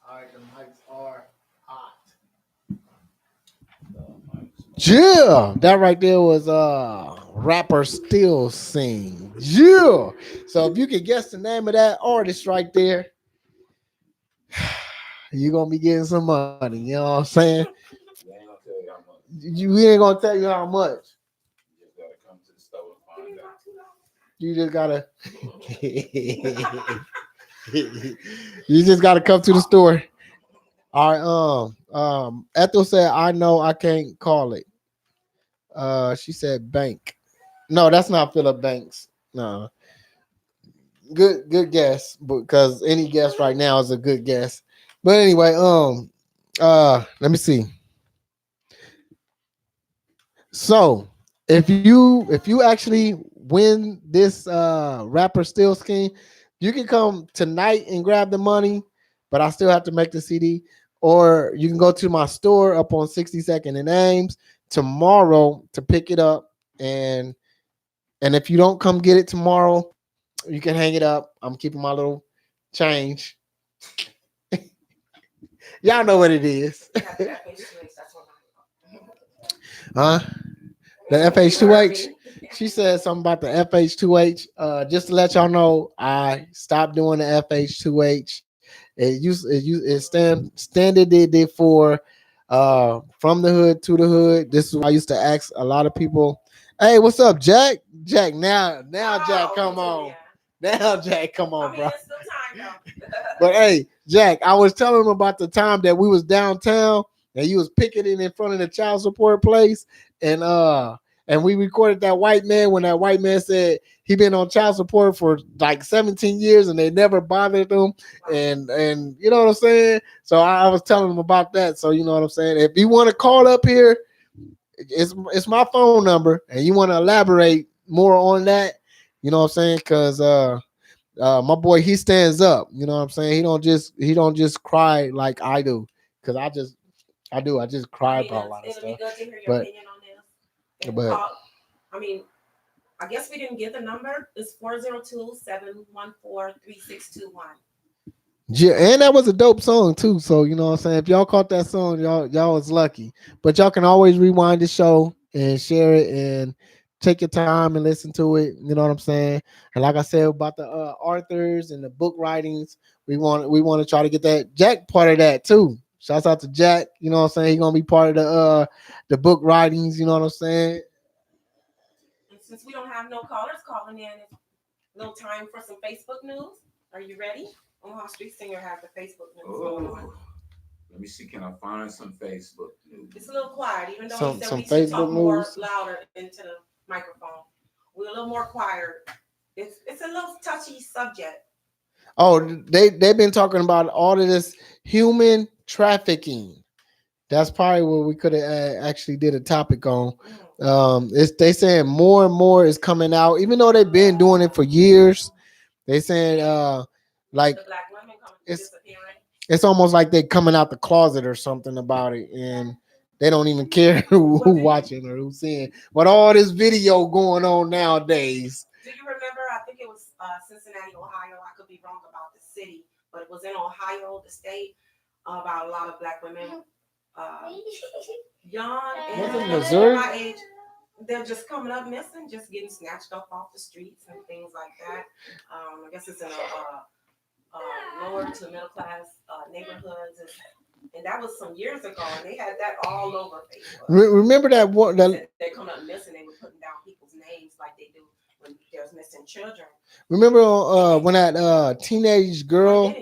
All right, the mics are hot. Yeah, that right there was rapper still sing. Yeah. So if you can guess the name of that artist right there, you're gonna be getting some money. You know what I'm saying? We ain't gonna tell you how much. We ain't gonna tell you how much. You just gotta come to the store and find out. You just gotta you just gotta come to the store. All right, Ethel said, I know I can't call it. She said bank. No, that's not Philip Banks. No. Good guess, because any guess right now is a good guess. But anyway, let me see. So if you actually win this rapper still scheme, you can come tonight and grab the money, but I still have to make the CD. Or you can go to my store up on 62nd and Ames tomorrow to pick it up. And if you don't come get it tomorrow, you can hang it up. I'm keeping my little change. Y'all know what it is. Huh? The FH2H. She said something about the FH2H. Just to let y'all know, I stopped doing the FH2H. Standard did it for from the hood to the hood. This is why I used to ask a lot of people, "Hey, what's up, Jack? Jack, now, Jack, come on, now, Jack, come on, bro." It's still time though. But hey, Jack, I was telling him about the time that we was downtown and you was picketing in front of the child support place, and we recorded that white man when that white man said he been on child support for like 17 years and they never bothered him, and you know what I'm saying. So I was telling him about that. So you know what I'm saying. If you want to call up here, it's my phone number, and you want to elaborate more on that, you know what I'm saying, because my boy, he stands up. You know what I'm saying? He don't just cry like I do. Cause I just cry about a lot of it'll be stuff. good to hear your But opinion on this. And but I guess we didn't get the number. It's 402-714-3621. yeah, and that was a dope song too. So you know what I'm saying. If y'all caught that song, y'all was lucky. But y'all can always rewind the show and share it and take your time and listen to it. You know what I'm saying. And like I said about the authors and the book writings, we want to try to get that Jack part of that too. Shouts out to Jack. You know what I'm saying. He gonna be part of the book writings. You know what I'm saying. And since we don't have no callers calling in, it's a little time for some Facebook news. Are you ready? Omaha Street Singer has the Facebook news going on. Oh, let me see. Can I find some Facebook news? It's a little quiet, even though Some he said some we should talk Facebook more news. louder into the microphone. We're a little more quieter. It's a little touchy subject. Oh, they've been talking about all of this human trafficking. That's probably what we could have actually did a topic on. It's they saying more and more is coming out, even though they've been doing it for years. They saying like The black women coming it's disappearing. it's almost like they coming out the closet or something about it, and they don't even care who watching or who's seeing. But all this video going on nowadays. Do you remember? I think it was Cincinnati, Ohio. I could be wrong about the city, but it was in Ohio, the state, about a lot of black women, young Was it and Missouri? my age. They're just coming up missing, just getting snatched up off the streets and things like that. I guess it's in lower to middle class neighborhoods, and that was some years ago, and they had that all over Facebook. Remember that one? They come up missing, they were putting down people's names like they do when there's missing children. Remember when that teenage girl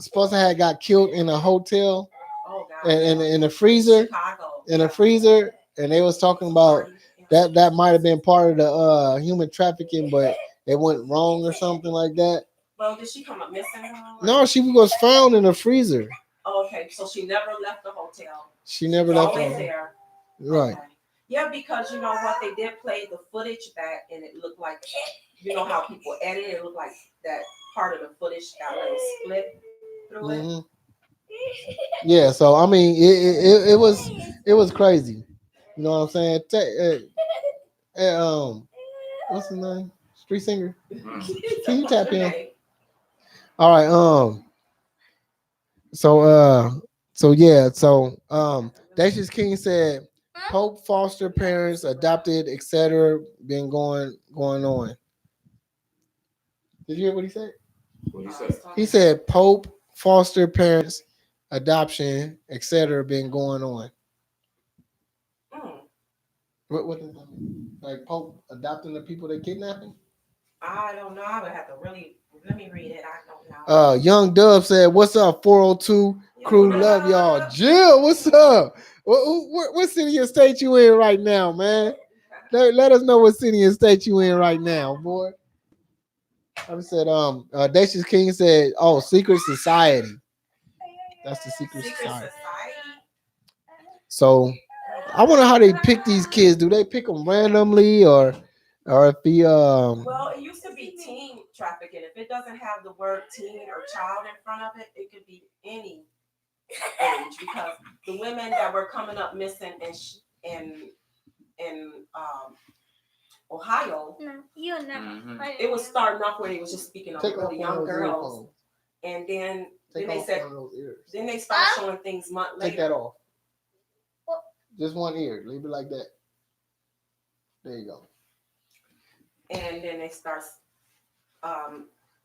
supposed to have got killed in a hotel, oh, God, and in a freezer, Chicago, in a freezer, and they was talking about that might have been part of the human trafficking, but it went wrong or something like that. Well, did she come up missing? No, she was found in a freezer. Oh, okay, so she never left the hotel. She never left. Always there. Right. Okay. Yeah, because you know what, they did play the footage back, and it looked like, you know how people edit it, looked like that part of the footage got a little split through it. Yeah, so I mean, it was crazy. You know what I'm saying? What's his name? Street singer. Can you tap in? All right. So Dacious King said Pope, foster parents, adopted, etc. been going on. Did you hear what he said? What do you say? He said Pope, foster parents, adoption, etc. been going on. Mm, What does that mean? Like Pope adopting the people they kidnapping? I don't know. I would have to really let me read it. I don't know. Young Dub said, "What's up, 402 crew? Love y'all." Jill, what's up? What city and state you in right now, man? Let us know what city and state you in right now, boy. I said, Dacious King said, "Oh, Secret Society. That's the Secret Society." So I wonder how they pick these kids. Do they pick them randomly, or if the Well, it used to be teen trafficking. If it doesn't have the word teen or child in front of it, it could be any age because the women that were coming up missing in Ohio, it was starting off where they was just speaking of really young girls, and then they said then they start showing things months later. Take that off. Just one ear. Leave it like that. There you go. And then they start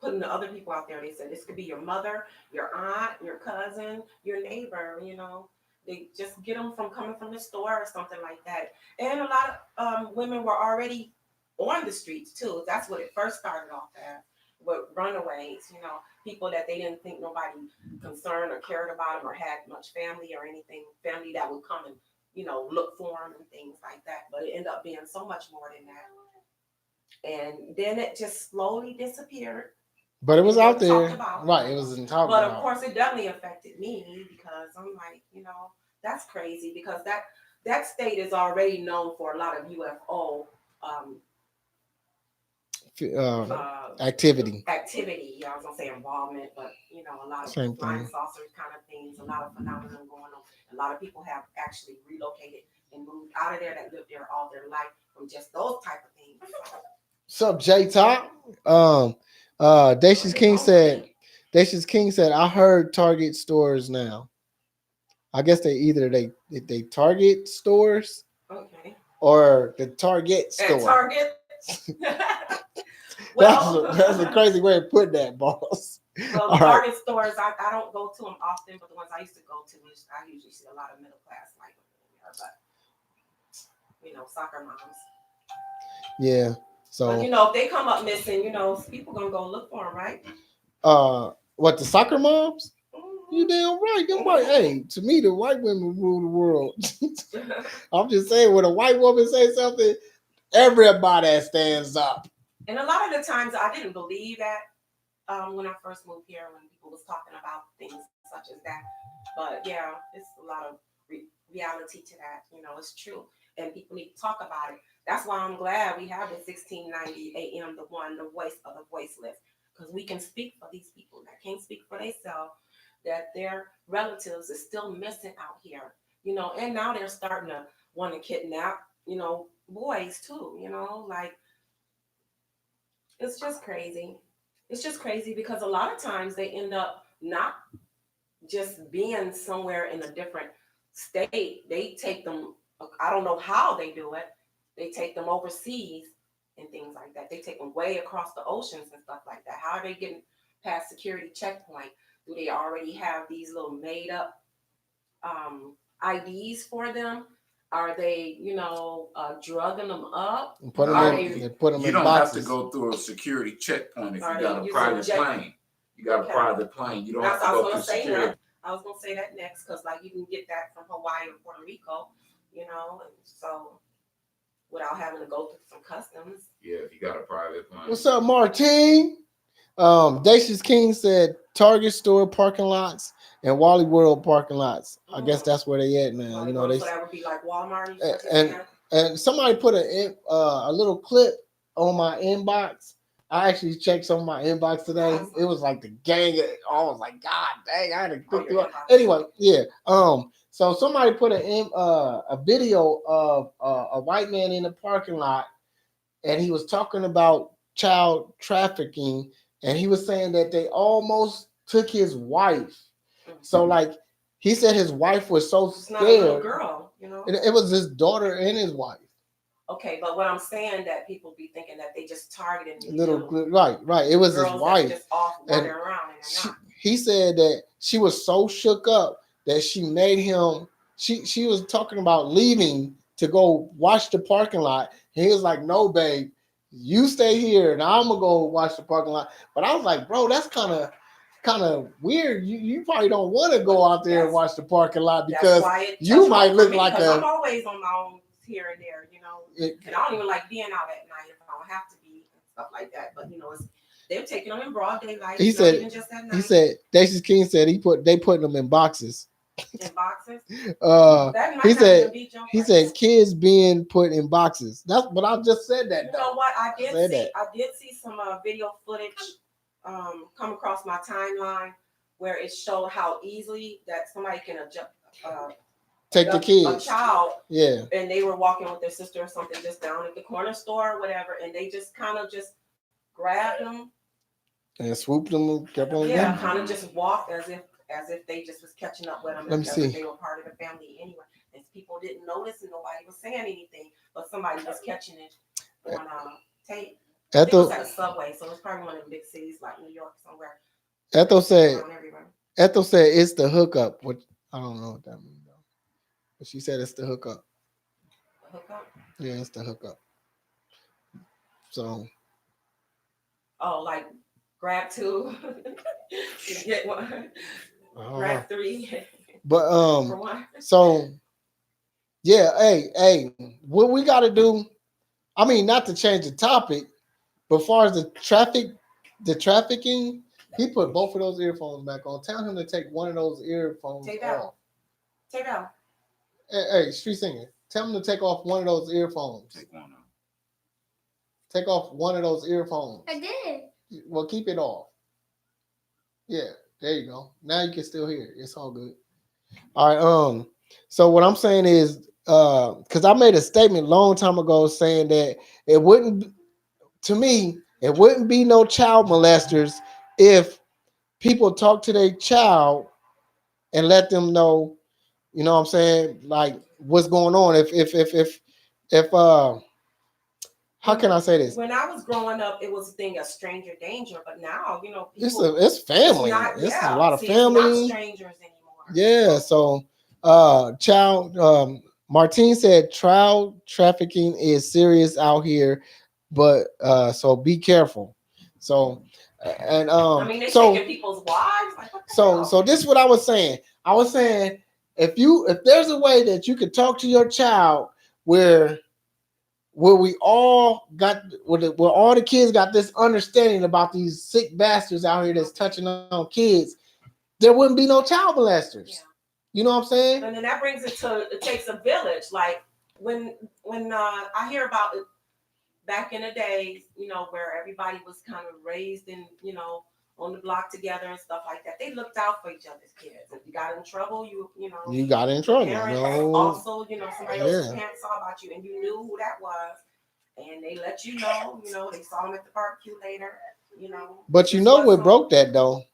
putting the other people out there. They said this could be your mother, your aunt, your cousin, your neighbor. You know, they just get them from coming from the store or something like that. And a lot of women were already on the streets too. That's what it first started off as, with runaways. You know, people that they didn't think nobody concerned or cared about them or had much family or anything. Family that would come and look for them and things like that. But it ended up being so much more than that. And then it just slowly disappeared. But it was out there, right? It was in talk But about. Of course, it definitely affected me because I'm like, that's crazy because that state is already known for a lot of UFO activity. Activity. I was gonna say involvement, but a lot of flying saucers kind of things, a lot of phenomenon going on. A lot of people have actually relocated and moved out of there that lived there all their life from just those type of things. What's up, J Top? Dacious King said, I heard Target stores now. I guess they Target stores, okay, or the Target store. At Target. That's a crazy way of putting that, boss. Well, the Target stores, I don't go to them often, but the ones I used to go to, I usually see a lot of middle class like there, but soccer moms. Yeah. So, but if they come up missing, people gonna go look for them, right? What, the soccer moms? Mm-hmm. You damn right. Them white. Hey, to me, the white women rule the world. I'm just saying, when a white woman say something, everybody stands up. And a lot of the times, I didn't believe that when I first moved here, when people was talking about things such as that. But yeah, it's a lot of reality to that. It's true, and people need to talk about it. That's why I'm glad we have the 1690 AM, the voice of the voiceless, because we can speak for these people that can't speak for themselves, that their relatives is still missing out here, and now they're starting to want to kidnap, boys too, like it's just crazy. It's just crazy because a lot of times they end up not just being somewhere in a different state. They take them, I don't know how they do it. They take them overseas and things like that. They take them way across the oceans and stuff like that. How are they getting past security checkpoint? Do they already have these little made up IDs for them? Are they, drugging them up? And put them you in don't boxes. have to go through a security checkpoint if you got a private plane. You got a private plane. You don't have to go through security. I was going to say that next because, you can get that from Hawaii or Puerto Rico, and so without having to go through some customs. Yeah, if you got a private plane. What's up, Martine? Dacious King said Target store parking lots and Wally World parking lots. I guess that's where they at now. So that would be like Walmart. And somebody put a little clip on my inbox. I actually checked some of my inbox today. It was like the gang. I was like, God dang, I had to click through. Anyway, yeah. So somebody put a video of a white man in the parking lot, and he was talking about child trafficking, and he was saying that they almost took his wife. So like he said, his wife was so It's not a little scared. girl, you know. It was his daughter and his wife. Okay, but what I'm saying that people be thinking that they just targeting Right. It was his girls wife. that's just off And wandering around and they're not. he said that she was so shook up that she made him. She was talking about leaving to go watch the parking lot. He was like, "No, babe, you stay here, and I'm gonna go watch the parking lot." But I was like, "Bro, that's kind of weird. You probably don't want to go out there and watch the parking lot because you might look like a." I'm always on my own here and there, you know, and I don't even like being out at night if I don't have to be and stuff like that. But you know, they're taking them in broad daylight. He said, even just at night. He said, Dacius King said they put them in boxes. In boxes. He said kids being put in boxes. That's what I just said. That you know what I did see some video footage come across my timeline where it showed how easily that somebody can adjust. Take the kids, a child, yeah, and they were walking with their sister or something just down at the corner store or whatever, and they just kind of just grabbed them and swooped them and kept on. Yeah, kind of just walked as if they just was catching up with them. Let me see. They were part of the family anyway, and people didn't notice and nobody was saying anything, but somebody was catching it on tape. It was at a subway, so it's probably one of the big cities like New York somewhere. Ethel said it's the hookup. Which I don't know what that means. But she said it's the hookup. The hookup? Yeah, it's the hookup. So. Oh, like grab two, get one, grab three. But so yeah, hey, what we got to do? I mean, not to change the topic, but as far as the trafficking, he put both of those earphones back on. Tell him to take one of those earphones off. Take out. Hey, street singer, tell him to take off one of those earphones. Take one off. Take off one of those earphones. I did. Well, keep it off. Yeah, there you go. Now you can still hear it. It's all good. All right. So what I'm saying is, because I made a statement a long time ago saying that it wouldn't be no child molesters if people talk to their child and let them know, you know what I'm saying, like what's going on. If how can I say this? When I was growing up, it was a thing of stranger danger, but now, you know, people, it's family. It's a lot of family. It's not strangers anymore. Yeah. So, Martine said child trafficking is serious out here, but so be careful. So, and I mean, they're taking people's wives. Like, so this is what I was saying. I was saying if there's a way that you could talk to your child where we all got where all the kids got this understanding about these sick bastards out here that's touching on kids, there wouldn't be no child molesters. Yeah. You know what I'm saying? And then that brings it takes a village. Like when I hear about it back in the days, you know, where everybody was kind of raised in, you know, on the block together and stuff like that. They looked out for each other's kids. If you got in trouble, you got in trouble. Also, you know, somebody else's parents saw about you and you knew who that was, and they let you know. You know, they saw them at the barbecue later. You know. But you know what broke that though?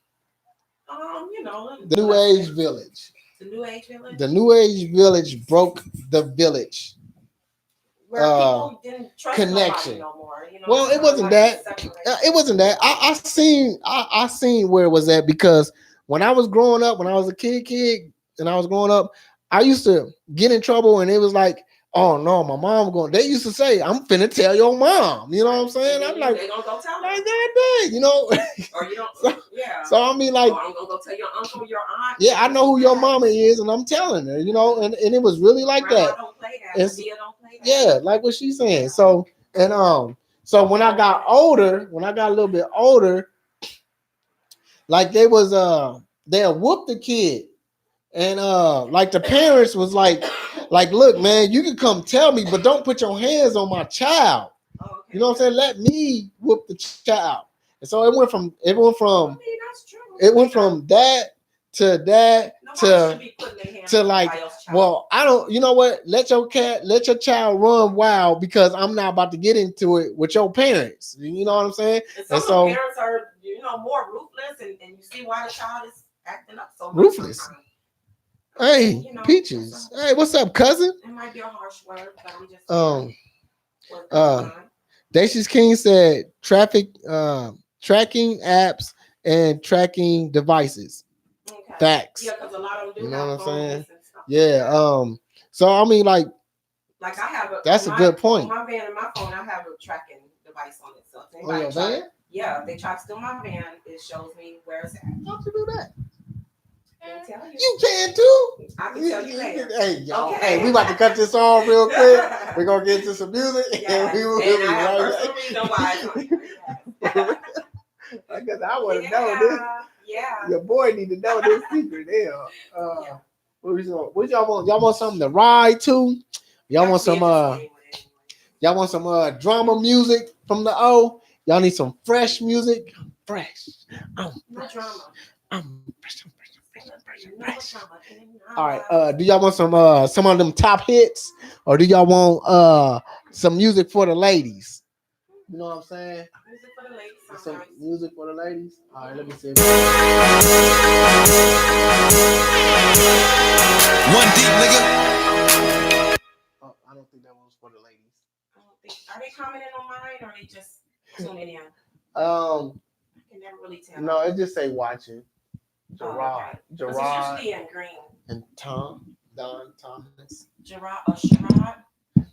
You know, the New Age Village. The New Age Village. The New Age Village broke the village. Where people didn't trust connection no more, you know, well, it wasn't that. It wasn't that. I seen where it was at, because when I was growing up, when I was a kid, and I was growing up, I used to get in trouble, and it was like, oh no, my mom going. They used to say, "I'm finna tell your mom." You know what I'm saying? I'm like, they gonna go tell her. Like that, you know. Or you don't. So I mean, like, I'm gonna go tell your uncle, your aunt. Yeah, I know who your mama is, and I'm telling her. You know, and it was really like Grandma that. Don't play that. Don't play that. Yeah, like what she's saying. So and so when I got a little bit older, like they whooped the kid, and like the parents was like, look, man, you can come tell me, but don't put your hands on my child. Oh, okay. You know what I'm saying? Let me whoop the child. And so it went from that to that. No, to be putting their hands to on like, somebody else's child. well, I don't, you know what? Let your child run wild because I'm not about to get into it with your parents. You know what I'm saying? And some And of so the parents are, more ruthless, and you see why the child is acting up so much. ruthless. Sometimes. Hey, Peaches. Hey, what's up, cousin? It might be a harsh word, but we just Dacious King said tracking apps and tracking devices. Okay. Facts. Yeah, because a lot of them do. You know have what I'm saying? and stuff Yeah. like So I mean, like I have that's a good point. On my van and my phone, I have a tracking device on it. So if On your van? If they try to steal my van, it shows me where it's at. How to do that? Tell you. You can too. I can tell you later. Hey, y'all. Okay. Hey, we about to cut this off real quick. We're gonna get into some music, Yes. and we will and be I have right personal reason why it's on here. Because I want to know this. Yeah. Your boy need to know this secret there. What y'all want? Y'all want something to ride to? Y'all want some y'all want some drama music from the O? Y'all need some fresh music? Fresh. I'm fresh. No drama. I'm fresh. All right. Do y'all want some of them top hits, or do y'all want some music for the ladies? You know what I'm saying? Music for the ladies. Some music for the ladies. All right, let me see. One deep, nigga. Oh, I don't think that one's for the ladies. Are they commenting on mine, or are they just tuning in? I can never really tell. No, it just say watching. Gerard, It's usually in green. And Don Thomas. Gerard.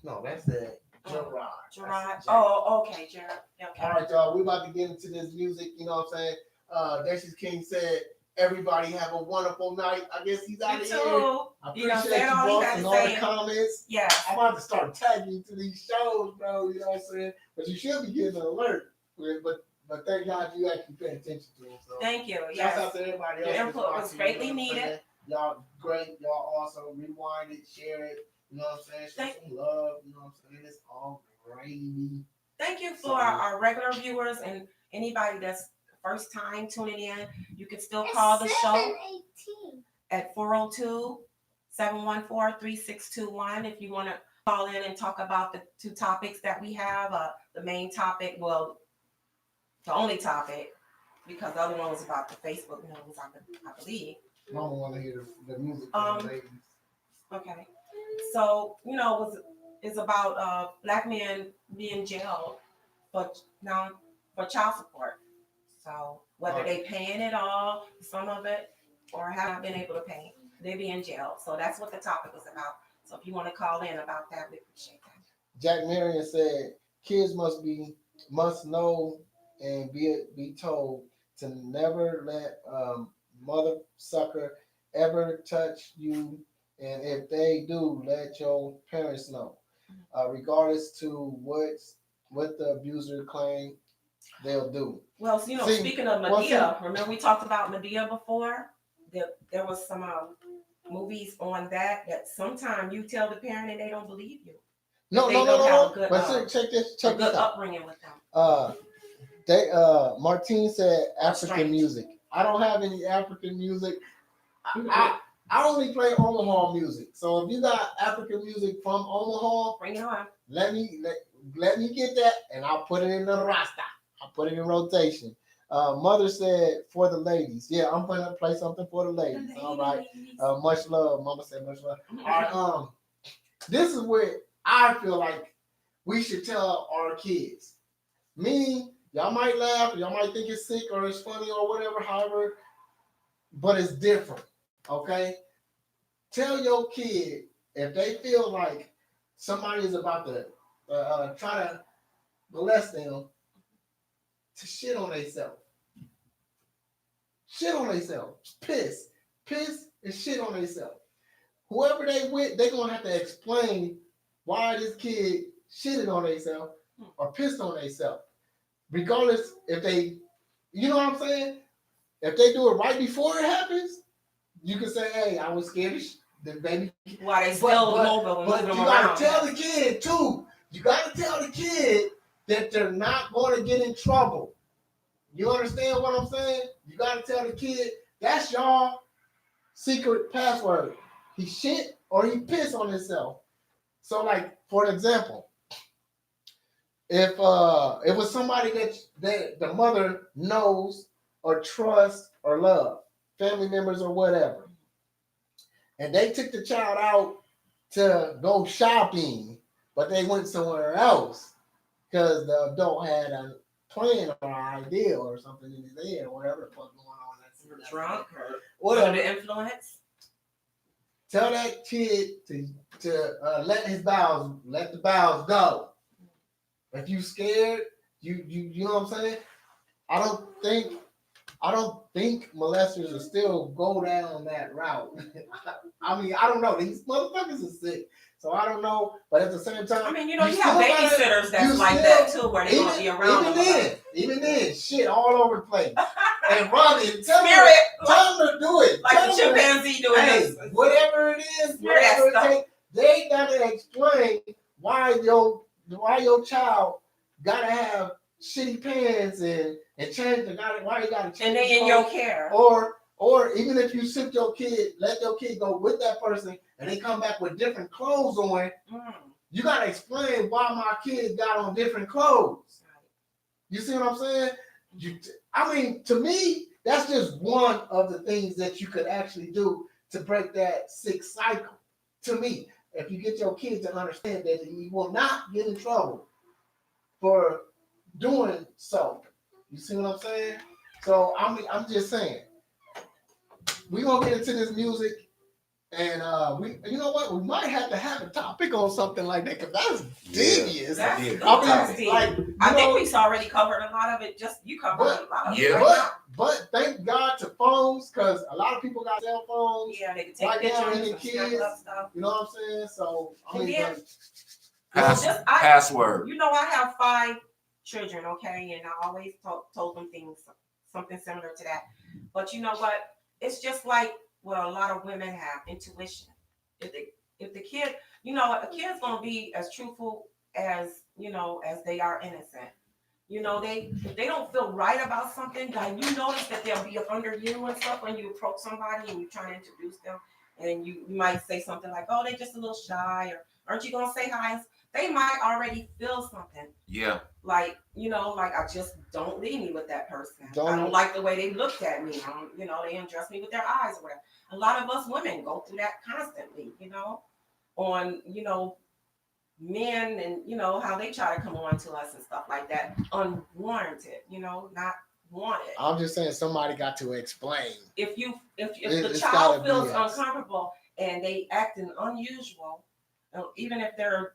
No, that's it. Gerard. Oh, okay, Gerard. Okay. All right, y'all. We about to get into this music. You know what I'm saying? Dacious King said, "Everybody have a wonderful night." I guess he's out of here. I appreciate you both and all the comments. Yeah. I'm about to start tagging you to these shows, bro. You know what I'm saying? But you should be getting an alert. But thank God you actually pay attention to them. So thank you. Shout out to everybody else. Your input was greatly needed. Y'all great. Y'all awesome. Rewind it, share it. You know what I'm saying? Show some love. You know what I'm saying? It's all gravy. Thank you for our regular viewers and anybody that's first time tuning in. You can still call the show at 402-714-3621 if you want to call in and talk about the two topics that we have. The main topic, well, the only topic, because the other one was about the Facebook news, I believe. Mama want to hear the music from the ladies. Okay. So, it's about black men being jailed for child support. So whether they paying it all, some of it, or haven't been able to pay, they be in jail. So that's what the topic was about. So if you want to call in about that, we appreciate that. Jack Marion said, "Kids must know and be told to never let mother sucker ever touch you, and if they do, let your parents know, regardless to what the abuser claim they'll do." Well, speaking of Medea, remember we talked about Medea before? There was some movies on that sometimes you tell the parent and they don't believe you. No. But check this good out. Upbringing with them. Martine said African music. I don't have any African music. I only play Omaha music. So if you got African music from Omaha, bring it on. Let me get that, and I'll put it in the rasta. I'll put it in rotation. Mother said for the ladies. Yeah, I'm going to play something for the ladies. All right. Much love. Mama said much love. All right. This is where I feel like we should tell our kids. Y'all might laugh, y'all might think it's sick or it's funny or whatever, however, but it's different. Okay? Tell your kid if they feel like somebody is about to try to molest them, to shit on themselves. Shit on themselves. Piss and shit on themselves. Whoever they with, they're going to have to explain why this kid shitted on themselves or pissed on themselves. Regardless if they, you know what I'm saying? If they do it right before it happens, you can say, "Hey, I was scared the baby." Why they still mobile, but you got to tell the kid too. You got to tell the kid that they're not going to get in trouble. You understand what I'm saying? You got to tell the kid that's y'all secret password. He shit or he piss on himself. So, like, for example, if it was somebody that the mother knows or trusts or love, family members or whatever, and they took the child out to go shopping, but they went somewhere else because the adult had a plan or an idea or something in his head or whatever the fuck going on. That's drunk or whatever. The influence. Tell that kid to let the bowels go. If you scared, you know what I'm saying? I don't think molesters will still go down that route. I mean, I don't know. These motherfuckers are sick. So I don't know. But at the same time, I mean, you have babysitters that's like that too, where they're going to be around them. Even then, shit all over the place. And Robbie, tell them to do it. Like the chimpanzee doing this. Whatever it is, whatever it takes, they gotta explain why your child gotta have shitty pants and change why you gotta change. And they in your care. Or even if you sent your kid, let your kid go with that person and they come back with different clothes on, you gotta explain why my kid got on different clothes. You see what I'm saying? I mean, to me, that's just one of the things that you could actually do to break that sick cycle. To me, if you get your kid to understand that he will not get in trouble for doing so. You see what I'm saying? So I'm just saying, we're gonna get into this music, and you know what? We might have to have a topic on something like that because that's devious. That's I think we've already covered a lot of it. Just you covered a lot of it. But thank God to phones, because a lot of people got cell phones. Yeah, they can take pictures and kids, stuff. You know what I'm saying? So I mean, password. You know, I have 5 children, okay, and I always told them something similar to that. But you know what? It's just like what a lot of women have, intuition. If the kid, you know, a kid's gonna be as truthful as as they are innocent. You know, if they don't feel right about something, like you notice that they'll be up under you and stuff when you approach somebody and you try to introduce them, and you might say something like, "Oh, they're just a little shy," or "Aren't you gonna say hi?" They might already feel something. Yeah. Like, like I just don't leave me with that person. I don't like the way they looked at me. They undress me with their eyes or whatever. A lot of us women go through that constantly, on, men and, how they try to come on to us and stuff like that. Unwarranted, not wanted. I'm just saying somebody got to explain. If the child feels uncomfortable and they acting unusual, even if they're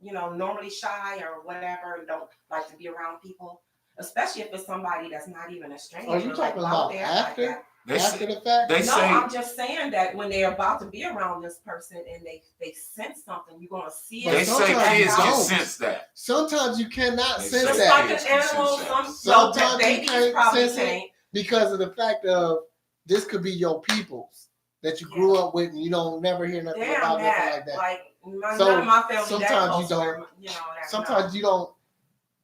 normally shy or whatever, and don't like to be around people, especially if it's somebody that's not even a stranger. Are you talking about after the fact? I'm just saying that when they're about to be around this person and they sense something, you're gonna see it. They say kids can sense that. Sometimes you cannot sense that. Like an animal, sometimes you can't sense it because of the fact of this could be your peoples that you grew up with, and you don't never hear nothing about nothing like that. Like, none of my family sometimes you don't. Sometimes you don't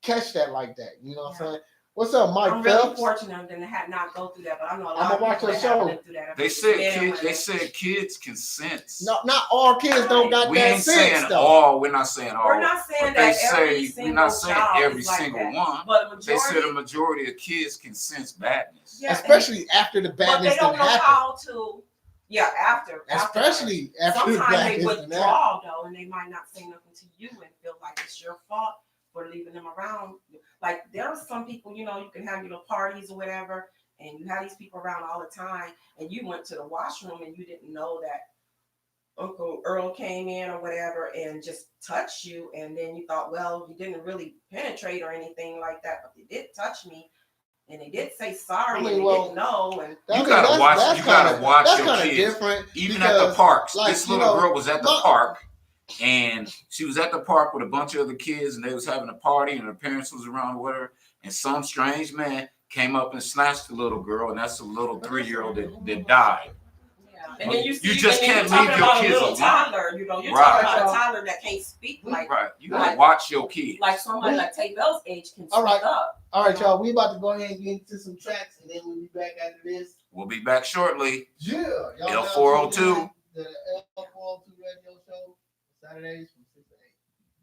catch that like that. You know what I'm saying? What's up, Mike? I'm really fortunate to not go through that, but I know a lot of people that have been through that. They said kids can sense. No, not all kids don't got we that ain't sense. Saying all. We're not saying all. We're not saying that we're not saying every single one. But they said a majority of kids can sense badness, especially after the badness. But they don't know how to. Yeah, after. Especially after the badness. Sometimes they withdraw though, and they might not say nothing to you and feel like it's your fault for leaving them around. Like there are some people, you can have your parties or whatever, and you have these people around all the time, and you went to the washroom and you didn't know that Uncle Earl came in or whatever and just touched you, and then you thought, well, you didn't really penetrate or anything like that, but they did touch me. And they did say sorry, and they didn't know. And you gotta watch your kids. Even at the parks. Like, this little girl was at the park, and she was at the park with a bunch of other kids, and they was having a party, and her parents was around with her, and some strange man came up and snatched the little girl, and that's a little 3-year-old that died. And then you just can't leave your kids alone. Toddler, you're talking about a toddler that can't speak. Like, you gotta watch your kids. Like somebody like Tay Bell's age can speak up. All right, y'all. We about to go ahead and get into some tracks, and then we'll be back after this. We'll be back shortly. Yeah. Y'all L402. The L402 radio show, Saturdays from 6 to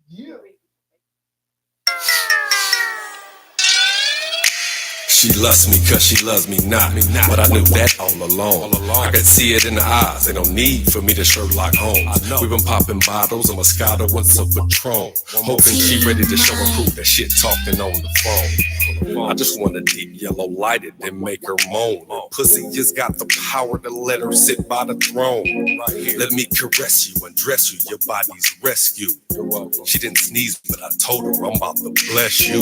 8. Yeah. She loves me cause she loves me not. But I knew that all along. I could see it in her eyes. Ain't no need for me to Sherlock Holmes. We've been popping bottles of Moscato and some Patron. Hoping she ready to show her proof that shit talking on the phone. I just want a deep yellow lighted and make her moan. Pussy just got the power to let her sit by the throne. Let me caress you and dress you, your body's rescue. She didn't sneeze, but I told her I'm about to bless you.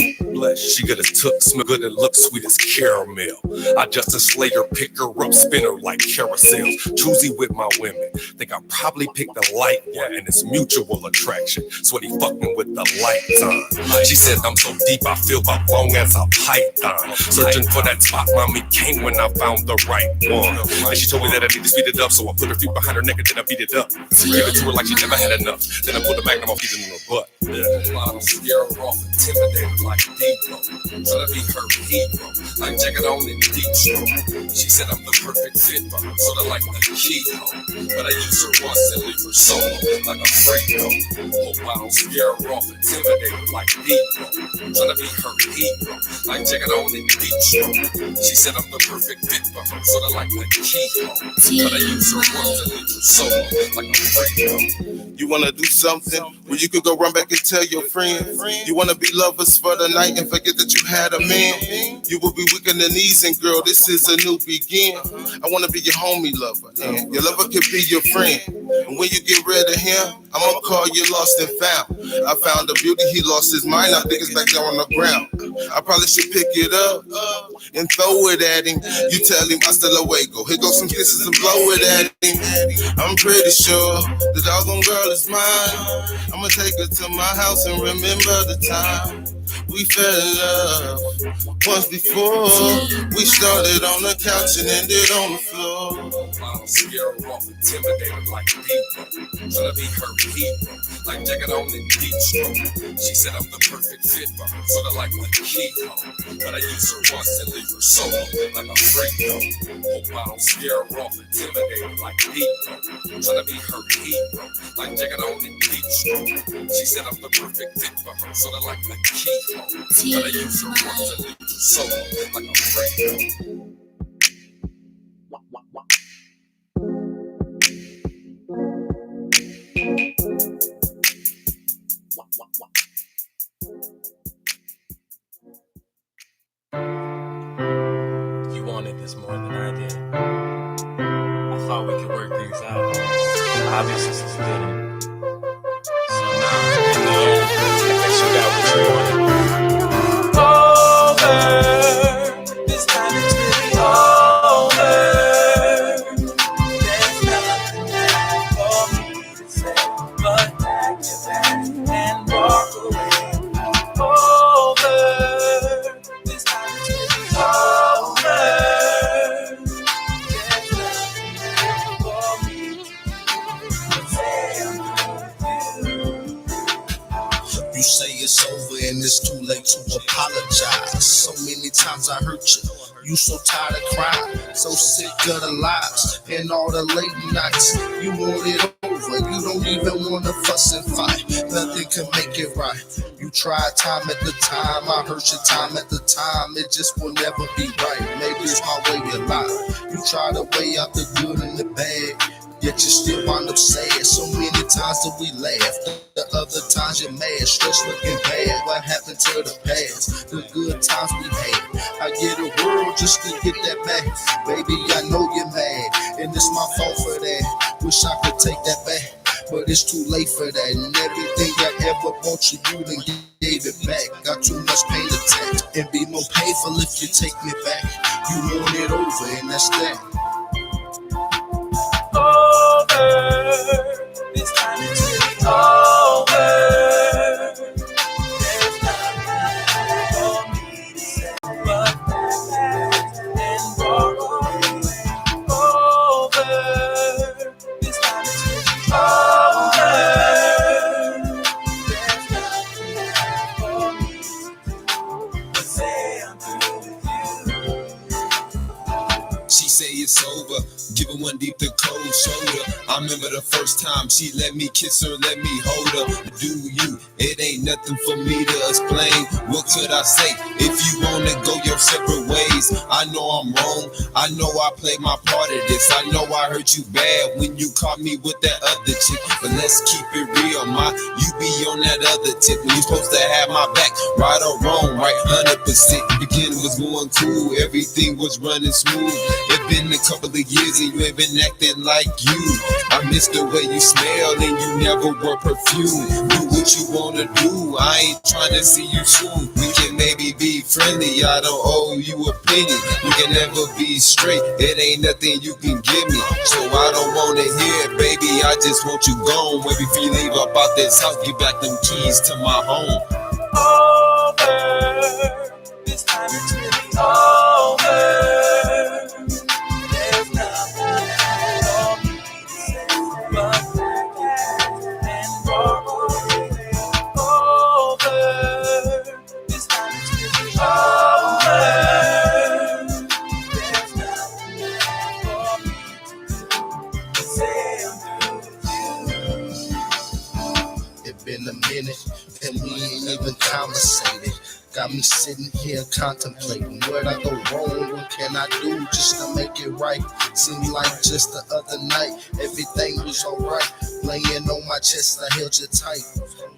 She could have took, smell good and look sweet as caramel. I just a slayer, pick her up, spin her like carousels. Choosy with my women. Think I probably picked the light one, and it's mutual attraction. Sweaty fucking with the lights on. She said I'm so deep, I feel about long as a python. Searching for that spot, mommy came when I found the right one. And she told me that I need to speed it up, so I put her feet behind her neck and then I beat it up. Give it to her like she never had enough. Then I put the magnum off, even in her butt. I'm scared off, intimidated like Depot. Trying to be her hero, like jacket on in deep stroke. She said I'm the perfect fit for her, sort of like the keyhole. But I use her once and leave her solo, like a freak though. Hope I don't scare her off, intimidated like Depot. Trying to be her hero, like jacket on in deep stroke. She said I'm the perfect fit for her, sort of like the keyhole. But I use her once and leave her solo, like a freak though. You wanna do something where you could go run back and tell your friends. You wanna be lovers for the night and forget that you had a man. You will be weak in the knees, and girl, this is a new begin. I wanna be your homie lover, and your lover could be your friend. And when you get rid of him, I'ma call you lost and found. I found a beauty, he lost his mind. I think it's back there on the ground. I probably should pick it up and throw it at him. You tell him hasta luego. Here goes some kisses and blow it at him. I'm pretty sure the doggone girl is mine. I'ma take her to my house and remember the time we fell in love once before. We started on the couch and ended on the floor. I'm scared off, intimidated like Depot. Tryna be her hero, like jacket on in deep stroke. She said I'm the perfect fit for her, sorta like the keyhole. But I use her once and leave her solo, like a freak though. Hope I don't scare her off, intimidated like Depot. Tryna be her hero, like jacket on in deep stroke. She said I'm the perfect fit for her, sorta like the keyhole. But I use her once and leave her solo, like a freak though. You wanted this more than I did. I thought we could work things out. Obviously, this didn't. So now, in the end, I guess you got what you wanted. Over. This time it's really over. There's nothing left for me to say but pack your bags and walk away. Over. This time it's really over. There's nothing left for me to say I'm with you. You say it's over and it's too late to apologize. So many times I hurt you. You so tired of crying, so sick of the lies and all the late nights. You want it over, you don't even want to fuss and fight. Nothing can make it right. You tried time at the time, I hurt you time at the time. It just will never be right. Maybe it's my way of life. You try to weigh out the good and the bad, yet you still wind up sad. So many times that we laugh, the other times you're mad, stress looking bad. What happened to the past? The good times we had. I get a world just to get that back. Baby, I know you're mad, and it's my fault for that. Wish I could take that back, but it's too late for that. And everything I ever want you done gave it back. Got too much pain to take, and be more painful if you take me back. You want it over, and that's that. Over. This time it's really over. There's nothing for me to say but pack and walk away. Over. This time it's really over. There's nothing left for me to say I'm through with you. She say it's remember the first time she let me kiss her, let me hold her. Do you? It ain't nothing for me to explain. What could I say? If you wanna go your separate ways, I know I'm wrong. I know I played my part of this. I know I hurt you bad when you caught me with that other chick. But let's keep it real, you be on that other tip. When you supposed to have my back, right or wrong, right 100%. Beginning was going cool, everything was running smooth. It been a couple of years and you ain't been acting like you. I miss the way you smell and you never wore perfume. Do what you wanna do, I ain't trying to see you soon. We can maybe be friendly, I don't owe you a penny. We can never be straight, it ain't nothing you can give me. So I don't wanna hear it, baby, I just want you gone. Maybe if you leave up out this house, give back them keys to my home. Over, this time it's really over. There's nothing for me to say but and walk away. Over, this time it's really over. There's nothing for me to say I'm through with you. It been a minute and we ain't even conversated. Got me sitting here contemplating where'd I go wrong, what can I do just to make it right? Seemed like just the other night everything was alright. Laying on my chest, I held you tight.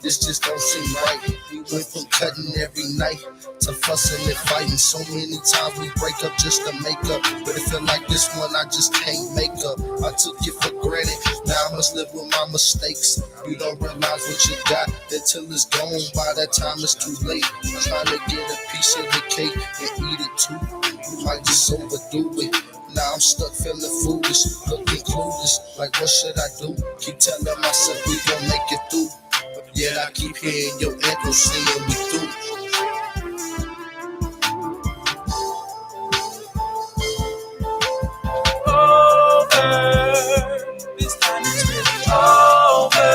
This just don't seem right. We went from cutting every night to fussing and fighting. So many times we break up just to make up, but it feel like this one I just can't make up. I took it for granted, now I must live with my mistakes. You don't realize what you got until it's gone. By that time it's too late. Trying to get a piece of the cake and eat it too. You might just overdo it. Now I'm stuck feeling foolish, looking clueless. Like what should I do? Keep telling myself we gon' make it through, but yet I keep hearing your echo saying we through. This time it's really over.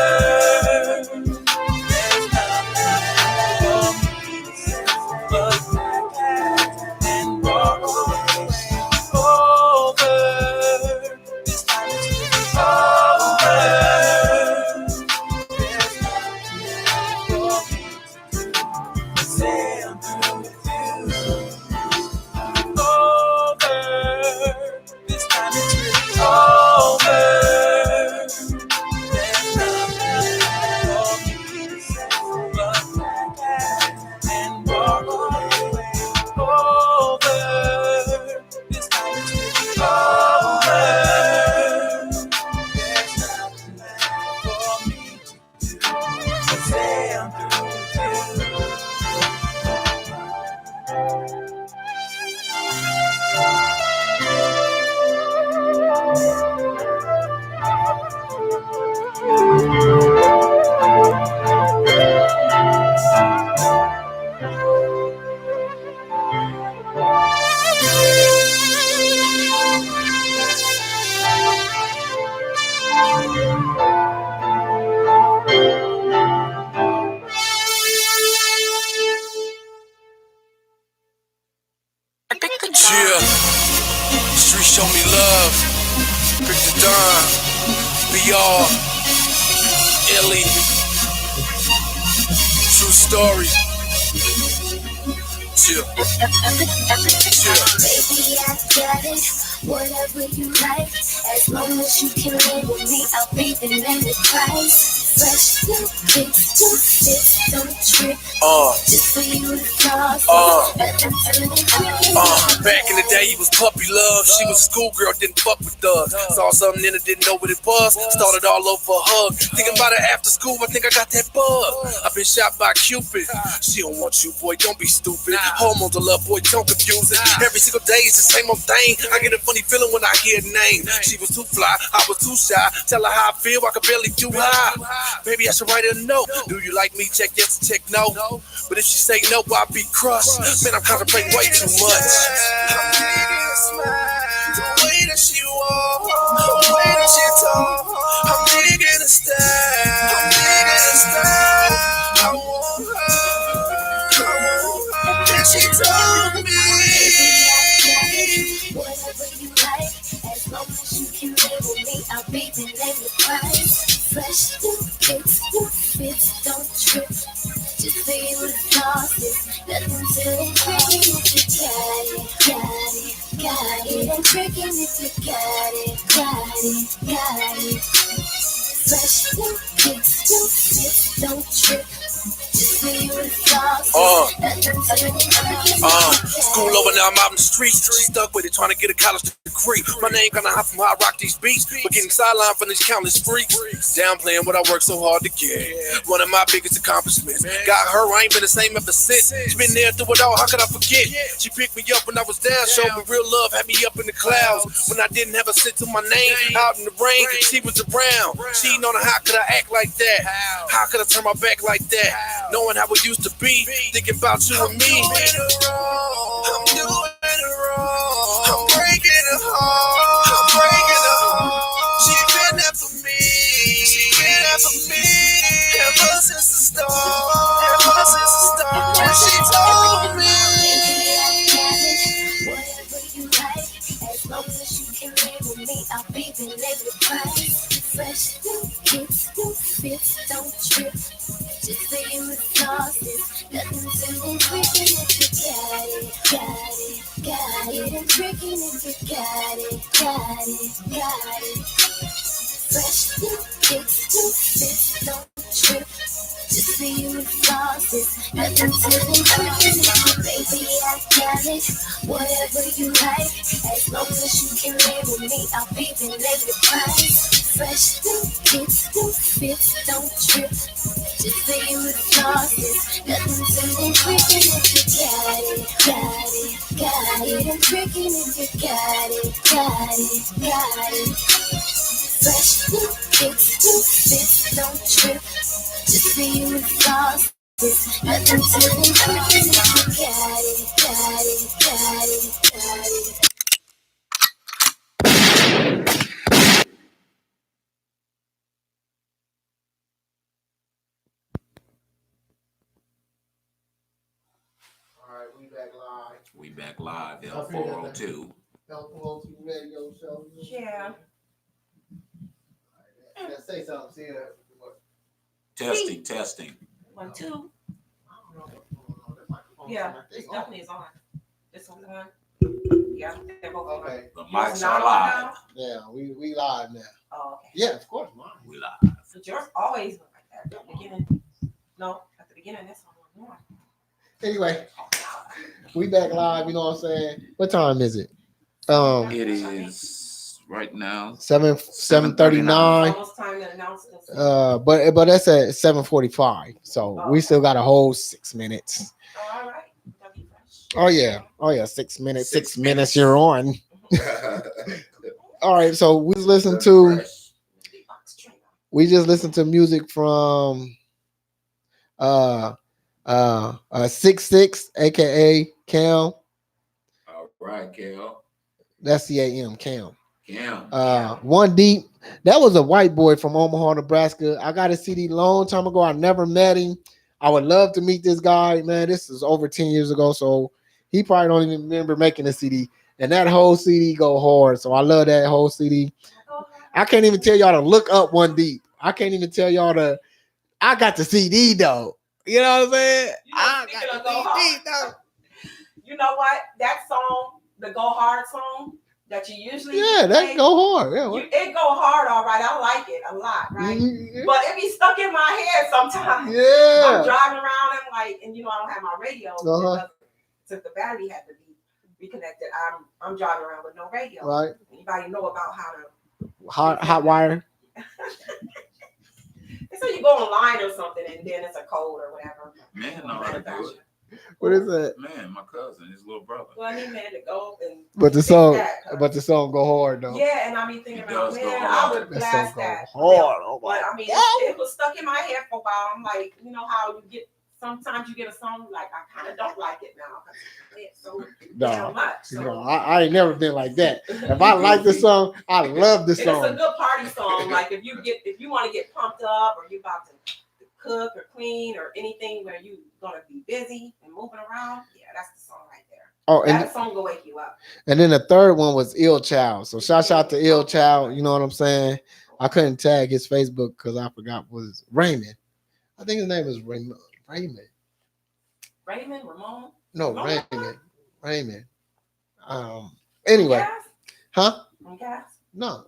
There's nothing for me to say but and walk away. Over. This time it's really over. There's nothing for me to do but say I'm through with you. Over. This time it's really over. There's nothing for me to say but and walk away. Over. This time it's really over. There's nothing for me to do but say I'm through with you. Yeah, street show me love. Victor Don, BR, Ellie, true story. Yeah. Baby, I got it. Whatever you like, as long as you can live with me, I'll be the name of Christ. Fresh, new, big, new, this don't trip. Just for you to cross. Back in the day, it was puppy love. She was a schoolgirl, didn't fuck with thugs. Saw something in it, didn't know what it was. Started all over a hug. Thinking about it after school, I think I got that bug. I've been shot by Cupid. She don't want you, boy, don't be stupid. Hormones of love, boy, don't confuse it. Every single day, it's the same old thing. I get a funny feeling when I hear a name. She was too fly, I was too shy. Tell her how I feel, I could barely do high. Maybe I should write her a note. Do you like me? Check yes, check no. But if she say no, I'll be crushed. Man, I'm contemplating way too much. I'm digging a smile, the way that she walk, the way that she talk. I'm digging a style, I'm digging a style. I want her, and she told me. Whatever you like, as long as you can live with me, I'll be the name of Christ. Fresh new kicks, new fits, don't trip. Just for you to lost it. Nothing to impress if you got it. And tricking if you got it. Fresh new kicks, new fits, don't trip. Just for you to lost it. Nothing to impress. School over now, I'm out in the streets. Stuck with it, trying to get a college degree. My name kinda hot from how I rock these beats, but getting sidelined from these countless freaks. Downplaying what I worked so hard to get. One of my biggest accomplishments. Got her, I ain't been the same ever since. She been there through it all, how could I forget? She picked me up when I was down, showed me real love, had me up in the clouds. When I didn't have a cent to my name, out in the rain, she was around. She know how could I act like that? How could I turn my back like that? Knowing how it used to be, thinking about you and me. I'm doing it wrong. I'm breaking her heart. I'm breaking her heart. She been there for me. She been there for me. Ever since the start. Ever since the start. When she told me. Whatever you like, as long as you can live with me, I'll be the living price. Fresh new kicks, new fits, don't trip. Just for you to lost it. Nothing to impress if you got it. And tricking if you got it. Fresh new kicks, new fits, don't trip. Just for you to lost it. Nothing to impress if you, baby, I got it. Whatever you like, as long as you can live with me, I'll be the living price. Fresh new kicks, new fits, don't trip. Just for you to lost it. Nothing to impress if you got it. And tricking if you got it. Fresh new kicks, new fits, don't trip. Just for you to lost it. Nothing to impress if you got it. All right, we back live. We back live, L402. L402 radio show. Yeah. Let's say something. See ya. Testing. 1, 2. Yeah, this definitely is on. This one's on. Yeah, they're both on. Okay. The Yours mics not are on live. now? Yeah, we live now. Oh, okay. Yeah, of course, mine. We live. So yours always look like that. At the beginning. No, at the beginning, this one was on. Anyway, we back live. You know what I'm saying? What time is it? It is right now 7:39. Almost time to announce this. But that's at 7:45. So we still got a whole 6 minutes. Oh, all right. That'll be fresh. Oh yeah, 6 minutes. 6 minutes. You're on. All right. So we just listened to. We just listened to music from 66, aka Cam. All right, Cal. That's CAM, Cam. Cam. One Deep. That was a white boy from Omaha, Nebraska. I got a CD long time ago. I never met him. I would love to meet this guy, man. This is over 10 years ago, so he probably don't even remember making a CD. And that whole CD go hard. So I love that whole CD. I can't even tell y'all to look up One Deep. I can't even tell y'all to. I got the CD though. You know what I'm saying? I got the CD though. You know what? That song, the Go Hard song that you usually that play, go hard. Yeah, it go hard, all right. I like it a lot, right? Mm-hmm. But it be stuck in my head sometimes. Yeah. I'm driving around and and I don't have my radio. Since the battery had to be reconnected, I'm driving around with no radio. Right. Anybody know about how to hot wire? So you go online or something, and then it's a code or whatever. Man, know how to do it. What is that? Man, my cousin, his little brother. Well, I need man to go and. But the song go hard though. Yeah, and I be thinking about, man, I would blast that. Hard. Oh but I mean, it was stuck in my head for a while. I'm like, you know how you get. Sometimes you get a song like I kind of don't like it now because it's so damn much. So. No, I ain't never been like that. If I like the song, I love the song. It's a good party song. Like if you want to get pumped up or you about to cook or clean or anything where you gonna be busy and moving around, yeah, that's the song right there. Oh, and that song will wake you up. And then the third one was Ill Child. So shout out to Ill Child. You know what I'm saying? I couldn't tag his Facebook because I forgot was Raymond. I think his name was Raymond. Raymond, Ramon. No, Ramon? Raymond. Anyway, Gas? huh? From Gas? No.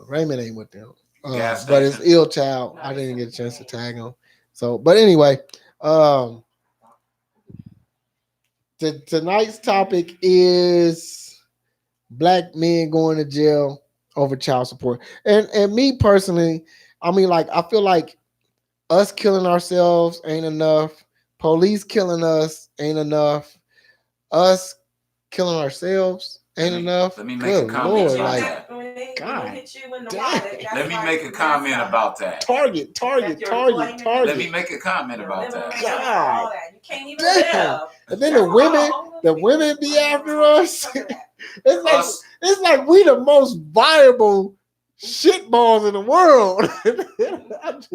Raymond ain't with them. Gas But it's station. Ill Child. I didn't get a chance to tag him. So, but anyway, tonight's topic is black men going to jail over child support. And me personally, I mean, like, I feel like us killing ourselves ain't enough. Police killing us ain't enough. Us killing ourselves ain't enough. Let me make a Good comment Lord, about like, that. God, Let me make a comment about that. Target. Let me make a comment about that. God, you can't even damn. live. And then the women be after us. It's like we the most viable shitballs in the world.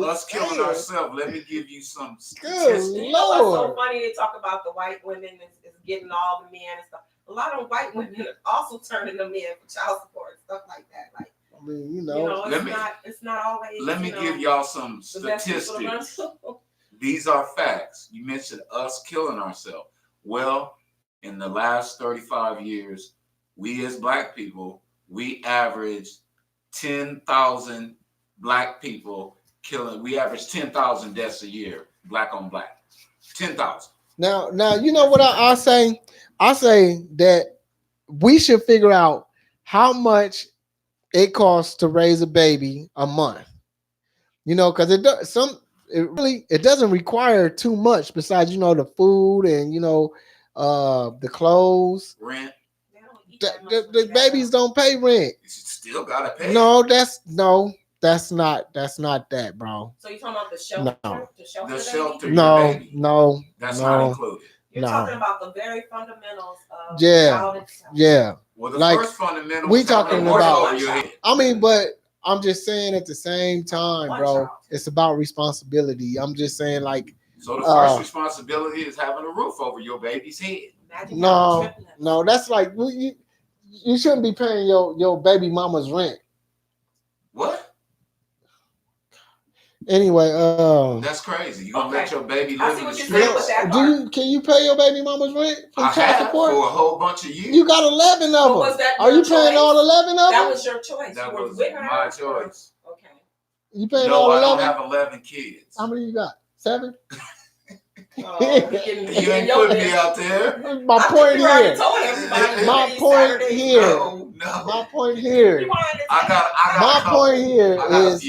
Us killing ourselves. Let me give you some Good statistics. You know what's so Lord. funny? They talk about the white women is getting all the men and stuff. A lot of white women are also turning them in for child support and stuff like that. Like, I mean, you know, it's not always. Let me give y'all some statistics. These are facts. You mentioned us killing ourselves. Well, in the last 35 years, we as black people, we averaged 10,000 black people killing. We average 10,000 deaths a year, black on black. 10,000. Now, you know what I say? I say that we should figure out how much it costs to raise a baby a month. You know, because it doesn't require too much besides, you know, the food and, you know, the clothes. Rent. The babies don't pay rent. You still gotta pay. No, that's not that, bro. So you talking about the shelter? No. The shelter. No. That's not included. You're talking about the very fundamentals of Yeah. Well, the like, first fundamental. We talking about. Over your head. I mean, but I'm just saying at the same time, bro, it's about responsibility. I'm just saying, like. So the first responsibility is having a roof over your baby's head. No, that's like you shouldn't be paying your baby mama's rent. What? Anyway, that's crazy. You gonna let your baby live in the streets? Can you pay your baby mama's rent from child support for a whole bunch of years? You got 11 of them. Are you paying all 11 of them? That was your choice. That was my choice. Okay. You paying all 11? No, I don't have 11 kids. How many you got? 7? You ain't putting me out there. My point here. My point here is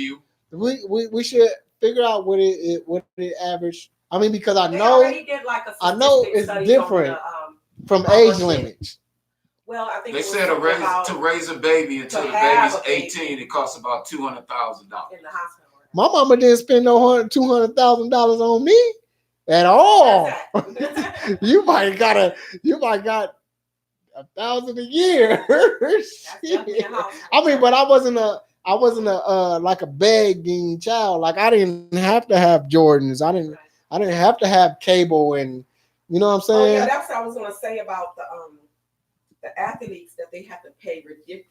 we should figure out what it average. I mean, because I know it's different from age limits. Well, I think they said to raise a baby until the baby's 18, it costs about $200,000 in the hospital. My mama didn't spend no $200,000 on me at all. you might got $1,000 a year. I mean, but I wasn't a like a begging child. Like, I didn't have to have Jordans. I didn't have to have cable, and you know what I'm saying? Oh yeah, that's what I was gonna say about the athletes, that they have to pay ridiculous.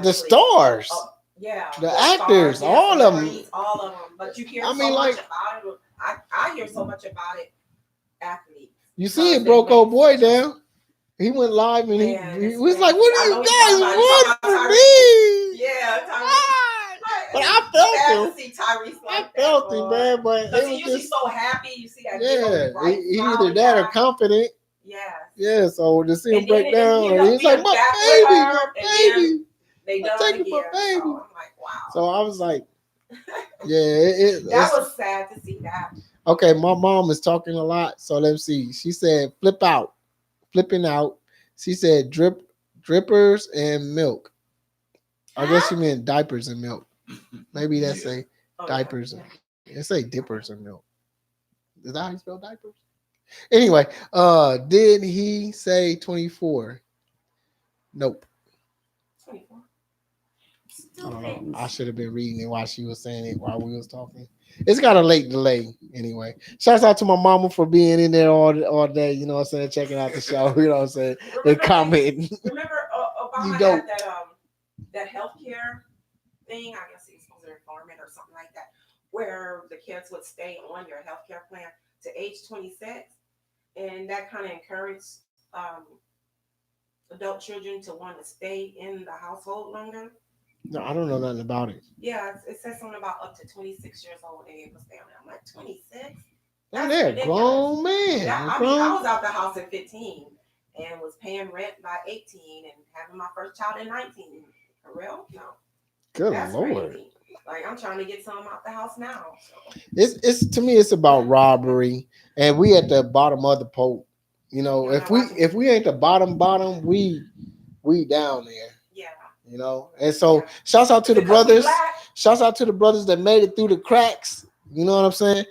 The stars. The actors, stars, all of them. All of them. But you hear much about it. I hear so much about it. Athletes. You see, it broke old boy down. He went live and he was like, "What do you guys want from me?" Yeah, but I felt him. I felt him, man. But it was you just see so happy. You see that. He either that or confident. Yeah. So to see him break down, and he's like, "My baby." They done taking my baby. So I'm like, wow. So I was like, yeah, that was sad to see that. Okay, my mom is talking a lot, so let's see. She said flipping out. She said drippers and milk. I guess she meant diapers and milk. Maybe that's say diapers. It say dippers and milk. Is that how you spell diapers? Anyway, did he say 24? Nope. 24. I don't know. I should have been reading it while she was saying it while we was talking. It's got a late delay anyway. Shouts out to my mama for being in there all day, you know what I'm saying, checking out the show, you know what I'm saying, and commenting. Remember Obama had that healthcare thing, I guess empowerment or something like that, where the kids would stay on your healthcare plan to age 26, and that kind of encouraged um, adult children to want to stay in the household longer. No, I don't know nothing about it. Yeah, it says something about up to 26 years old they able to stay on there. I'm like 26. Oh, That's they're a ridiculous. grown man. That, I mean, I was out the house at 15 and was paying rent by 18 and having my first child at 19. For real? No. Good That's Lord. crazy. Like I'm trying to get some out the house now. So. It's to me it's about robbery, and we at the bottom of the pole. You know, Yeah, if we ain't the bottom, we down there. Yeah. You know, and so Yeah. shouts out to the Because we brothers. black. Shouts out to the brothers that made it through the cracks. You know what I'm saying?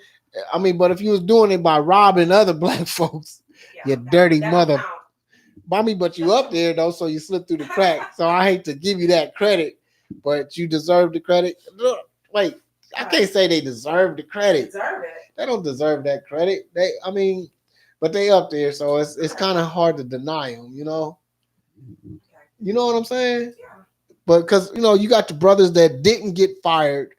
I mean, but if you was doing it by robbing other black folks, you dirty that mother. don't count. Mommy, but you up there though, so you slipped through the crack. So I hate to give you that credit, but you deserve the credit. Look, wait, I can't say they deserve the credit. Deserve it. They don't deserve that credit. I mean, but they up there, so it's kind of hard to deny them. You know. Okay. You know what I'm saying? Yeah. But because you got the brothers that didn't get fired,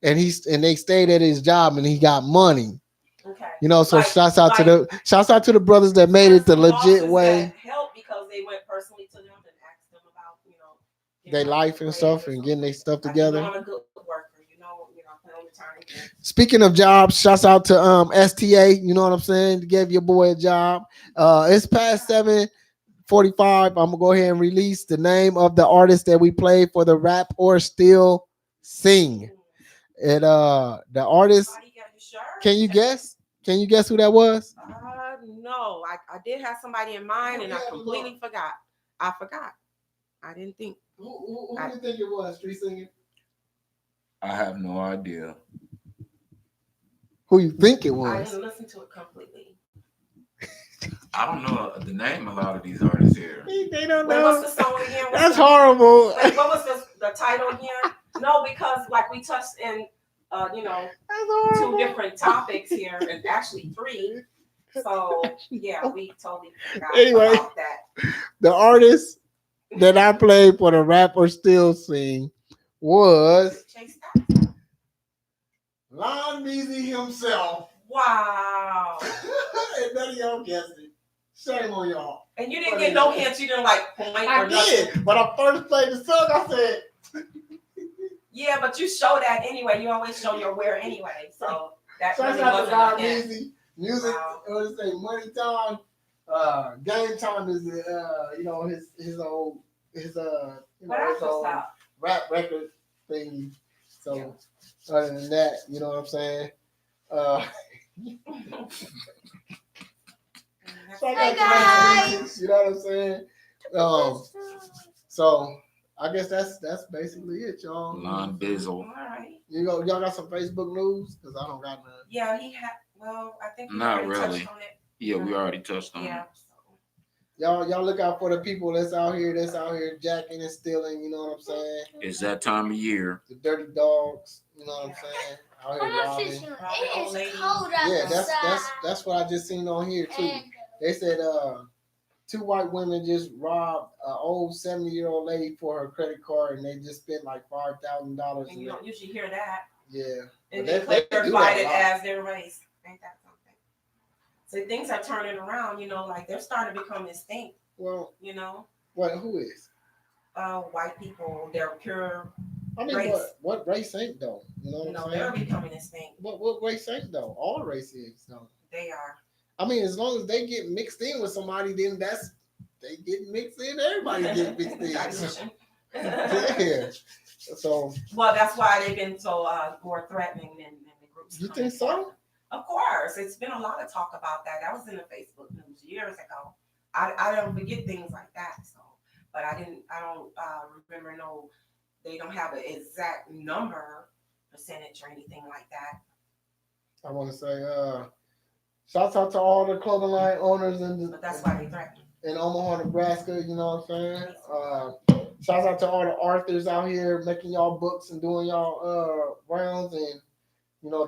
and they stayed at his job, and he got money. Okay. You know, so Like- shouts out to the brothers that made it the legit way. Help because they went personally to them and asked them about Their life and stuff and getting their stuff like together. I'm a good worker, paying return. Speaking of jobs, shouts out to STA. You know what I'm saying? Give your boy a job. It's past 7:45. I'm gonna go ahead and release the name of the artist that we played for the Rap or Still Sing. And the artist. Can you guess? Can you guess who that was? No, I did have somebody in mind and I completely forgot. I forgot. I didn't think. Who do you think it was? Street singing. I have no idea. Who you think it I was? didn't listen to it completely. I don't know the name of a lot of these artists here. They don't Wait, know. what's the song again? That's horrible. Wait, what was the title again? No, because like we touched in, two different topics here, and actually 3. So yeah, we totally forgot Anyway. about that. The artist that I played for the Rap or Still Sing was Chase Lon Measy himself. Wow. And none of y'all guessed it. Shame on y'all. And you didn't get no hints. You didn't like point I or nothing. did, but I first played the song. I said, Yeah, but you show that anyway. You always show your where anyway. So that "Shouts really out to wasn't Lon a hint. Measy. Music. Wow. What did it say? Money time. Game time is his old But that's his old what's up. rap record thingy. So other than that, you know what I'm saying? Hey, guys. You know what I'm saying? So I guess that's basically it, y'all. Lon Bizzle. All right. Y'all got some Facebook news? Because I don't got none. Yeah, he had. Well, I think we Not already really. touched on it. Yeah, we already touched on Yeah. it. Y'all look out for the people that's out here jacking and stealing, you know what I'm saying? It's that time of year. The dirty dogs, you know what I'm saying? Out I'm here not robbing. fishing. It is cold outside. Yeah, that's what I just seen on here too. They said 2 white women just robbed an old 70-year-old lady for her credit card, and they just spent like $5,000. And you don't usually hear that. Yeah, And but they do that clarified a it lot. as their race. Ain't that something? So things are turning around. Like they're starting to become extinct. Well, What? Who is? White people. They're pure. I mean, Race. what race ain't though? You know what I'm They're saying? becoming extinct. What race ain't though? All races though. They are. I mean, as long as they get mixed in with somebody, then they get mixed in. Everybody get mixed in. Yeah. So. Well, that's why they've been so more threatening than the groups. You think so? Of course, it's been a lot of talk about that. That was in the Facebook news years ago. I don't forget things like that. So, but I don't remember. No, they don't have an exact number, percentage, or anything like that. I want to say, shouts out to all the clothing line owners But that's why they threaten. in Omaha, Nebraska. You know what I'm saying? Shouts out to all the authors out here making y'all books and doing y'all rounds, and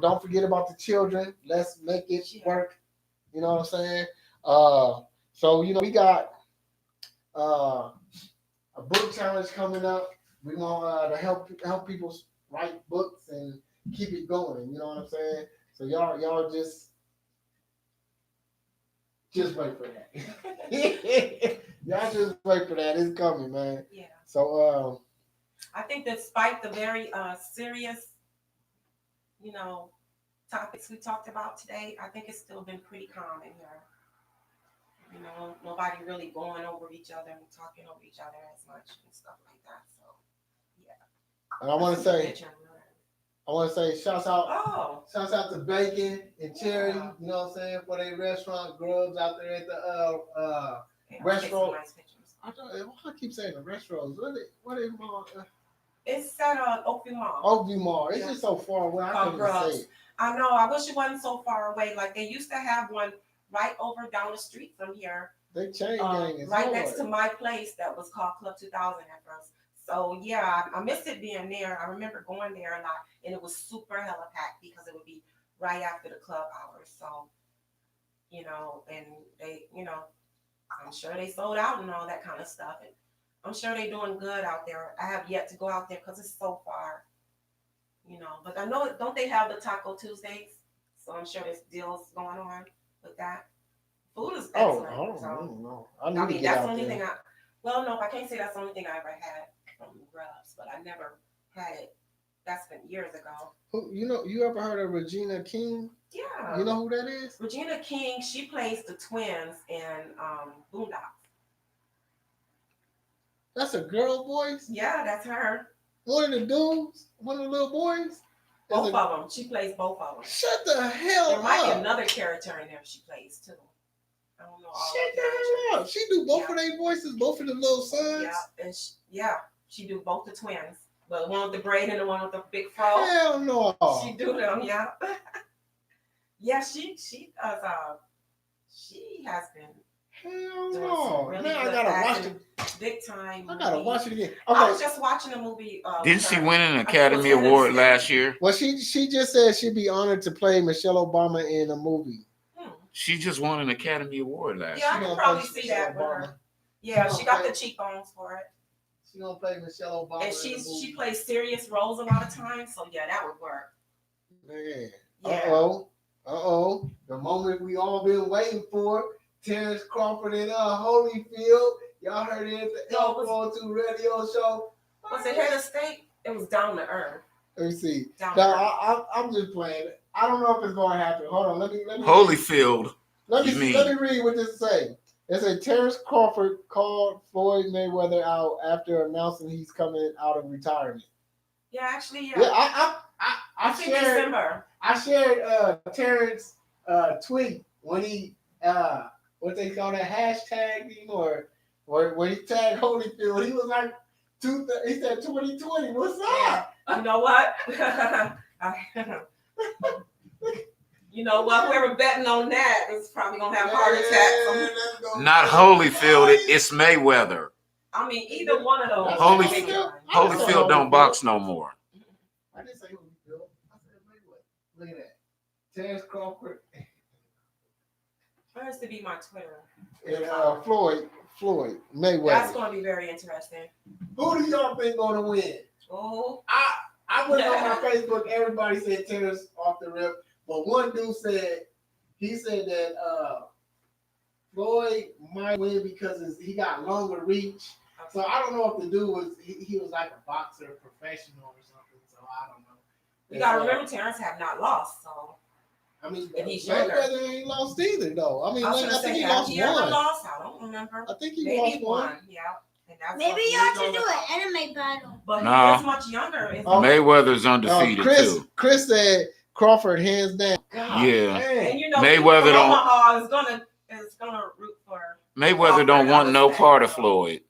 don't forget about the children. Let's make it work. You know what I'm saying? So we got a book challenge coming up. We want to help people write books and keep it going. You know what I'm saying? So y'all just wait for that. Y'all just wait for that. It's coming, man. Yeah. So I think despite the very serious, topics we talked about today, I think it's still been pretty calm in here. Nobody really going over each other and talking over each other as much and stuff like that. So, yeah. And I want to say, shouts out to Bacon and Cherry. Yeah. You know what I'm saying, for their restaurant grubs out there at the restaurant. Nice pictures. I keep saying the restaurants. What they It's at Oakview Mall. Oakview Mall. It's just so far away. I can't even say it. I know. I wish it wasn't so far away. Like they used to have one right over down the street from here. They changed gang. Right next to my place that was called Club 2000 at first. So yeah, I missed it being there. I remember going there a lot, and it was super hella packed because it would be right after the club hours. So, and they, I'm sure they sold out and all that kind of stuff. And I'm sure they're doing good out there. I have yet to go out there because it's so far, But I know, don't they have the Taco Tuesdays? So I'm sure there's deals going on with that. Food is excellent. I don't know. I mean, that's the only thing I can't say that's the only thing I ever had from Grubs, but I never had it. That's been years ago. You ever heard of Regina King? Yeah. You know who that is? Regina King, she plays the twins in Boondocks. That's a girl voice? Yeah, that's her. One of the dudes? One of the little boys? Both of them. She plays both of them. Shut the hell up. There might be another character in there she plays too. I don't know. Shut the hell up. She do both of their voices, both of the little sons? Yeah, and she do both the twins. But one with the braid and the one with the big fro. Hell no. She do them, yeah. Yeah, she does. She has been. Hell doing no. some really Man, I good gotta watch acting, it. Big time. I gotta watch it again. I Okay. was just watching a movie. Didn't she win an Academy Award last year? Well, she just said she'd be honored to play Michelle Obama in a movie. She just won an Academy Award last year. Yeah, I can probably see that with her. Yeah, she got the cheekbones for it. She gonna play Michelle Obama. And she plays serious roles a lot of times, so yeah, that would work. Man. Yeah. Uh-oh. The moment we all been waiting for. Terrence Crawford and Holyfield. Y'all heard it at the L402 radio show. Was it Head of State? It was Down to Earth. Let me see. I'm just playing. I don't know if it's going to happen. Hold on. Let me Holyfield. Let me read what this says. It says Terrence Crawford called Floyd Mayweather out after announcing he's coming out of retirement. Yeah, actually, yeah. Yeah, I think shared December. I shared Terrence tweet when he what they call that hashtag or when he tagged Holyfield. He was like he said 2020. What's up? You know what? You know what? Whoever betting on that is probably gonna have a heart attack. Not Holyfield. It's Mayweather. I mean, either one of those. Holyfield don't box no more. I didn't say Holyfield. I said Mayweather. Look at that. Terrence Crawford. Where's to be my Twitter? And Floyd Mayweather. That's going to be very interesting. Who do y'all think going to win? Oh, I went on my Facebook. Everybody said Terrence off the rip, but one dude said that Floyd might win because he got longer reach. So I don't know if the dude was he was like a boxer, professional or something. So I don't know. You got to remember, Terrence have not lost. So I mean, Mayweather ain't lost either, though. I mean, I think he lost one. Lost? I don't remember. I think he Maybe lost one. Yeah. And that's maybe y'all should do an anime battle. But he's much younger. Mayweather's undefeated too. Chris said Crawford hands down. Yeah. And Mayweather don't. Omaha is gonna root for. Mayweather don't want no part of Floyd.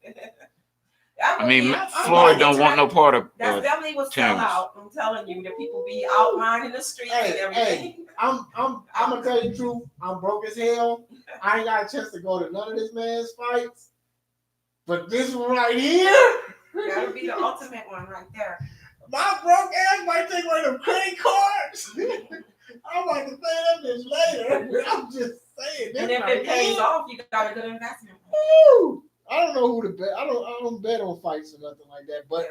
I mean, Floyd don't want no part of. That's definitely what sell out. I'm telling you, the people be out lining the streets and everything. I'm gonna tell you the truth. I'm broke as hell. I ain't got a chance to go to none of this man's fights. But this one right here, that'll be the ultimate one right there. My broke ass might take one of them credit cards. I'm like to pay that bitch later. I'm just saying. And if it pays off, you got a good investment. Woo! I don't know who to bet. I don't bet on fights or nothing like that. But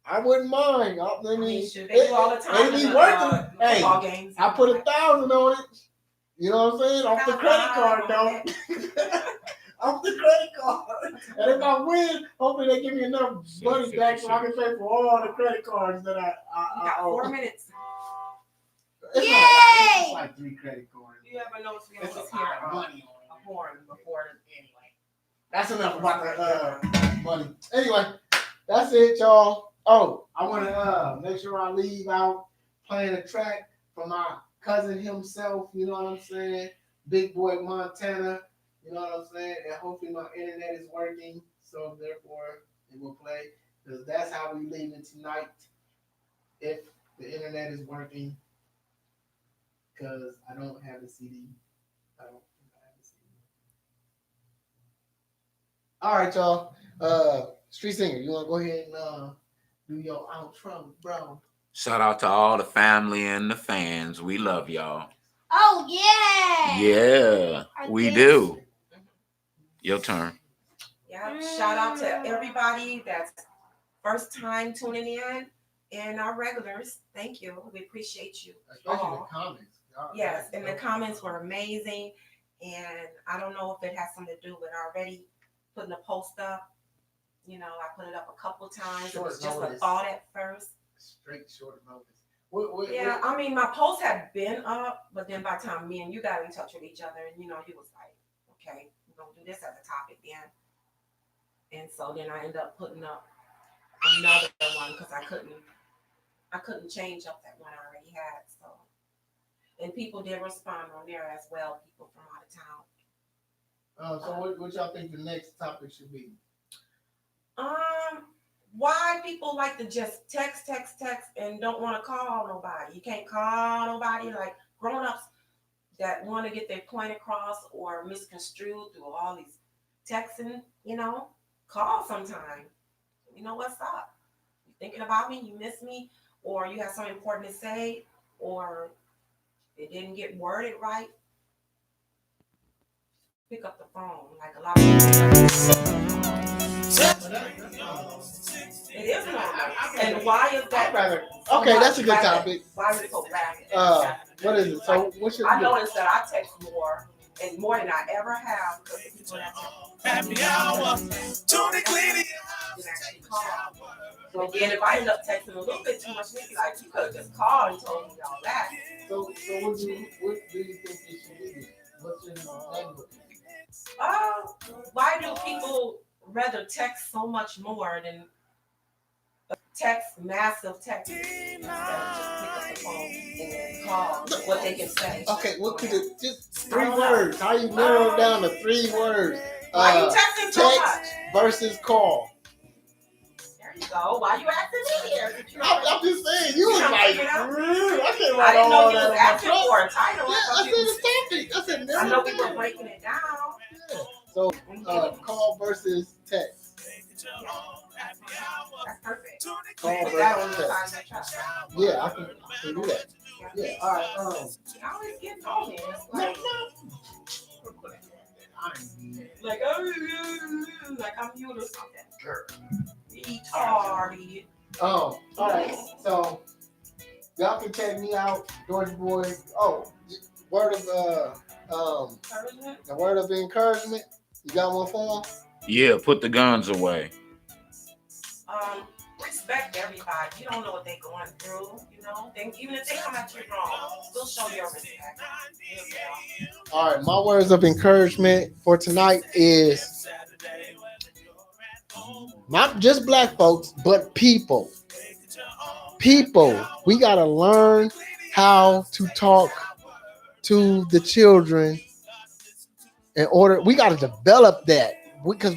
I wouldn't mind. I mean, shoot, they do all the time. It be in the, working. Hey, football games. I put 1,000 on it. You know what I'm saying? Off the credit card, though. Off the credit card. And if I win, hopefully they give me enough money back so I can pay for all the credit cards that I got owe. 4 minutes. Yay! It's like 3 credit cards. You ever notice we always hear money a horn before anyway? That's enough about the money. Anyway, that's it, y'all. Oh, I want to make sure I leave out playing a track for my cousin himself. You know what I'm saying? Big Boy Montana. You know what I'm saying? And hopefully my internet is working, so therefore it will play. Because that's how we leaving tonight. If the internet is working. Because I don't have the CD. I don't think I have the CD. All right, y'all. Street Singer, you want to go ahead and do your outro, bro? Shout out to all the family and the fans. We love y'all. Oh, yeah. Yeah, we do. Your turn. Yeah, shout out to everybody that's first time tuning in and our regulars. Thank you. We appreciate you. Especially the comments. Yes, and the comments were amazing. And I don't know if it has something to do with already putting a post up. You know, I put it up a couple times. It was just a thought at first. Straight short notice. Yeah, I mean, my post had been up, but then by the time me and you got in touch with each other, and you know, he was like, okay, we're going to do this as a topic then. And so then I ended up putting up another one because I couldn't change up that one I already had. So, and people did respond on there as well, people from out of town. So what y'all think the next topic should be? Why people like to just text and don't want to call nobody. You can't call nobody, like grown-ups that want to get their point across or misconstrued through all these texting, you know, call sometime. You know, what's up? You thinking about me? You miss me? Or you have something important to say? Or it didn't get worded right? Pick up the phone, like a lot of people. It is normal. And why is that? Okay, that's a good topic. Why is it so rapid? What is it? So what should I noticed that I text more and more than I ever have because people that Happy hour. Tony Cleany. actually call. So again, if I end up texting a little bit too much, maybe like you could have just called and told me all that. So what do you think it should be? What's your name? Why do people rather text so much more than text massive text instead of just pick up the phone and call what they can say? Okay, what could it just 3 words? How you narrow it down to 3 words? Why you texting so much? Text versus call. There you go. Why you asking me here? I'm just saying, you was like, I can't I write didn't know all you was that. asking for a title. Yeah, I said the topic. I said I know we narrow were breaking it down. Yeah. So call versus text. That's perfect. Call That on versus the text. side of the truck. Yeah, I can do that. Yeah, all right. I always get on it. It's like, like, like I'm you or something. Retarded. All right. So y'all can check me out, George Boy. Oh, word of a word of encouragement. You got one for him? Yeah, put the guns away. Respect everybody. You don't know what they're going through, you know. Even if they come at you wrong, still show your respect. All right, my words of encouragement for tonight is not just black folks, but people. People, we gotta learn how to talk to the children in order. We gotta develop that because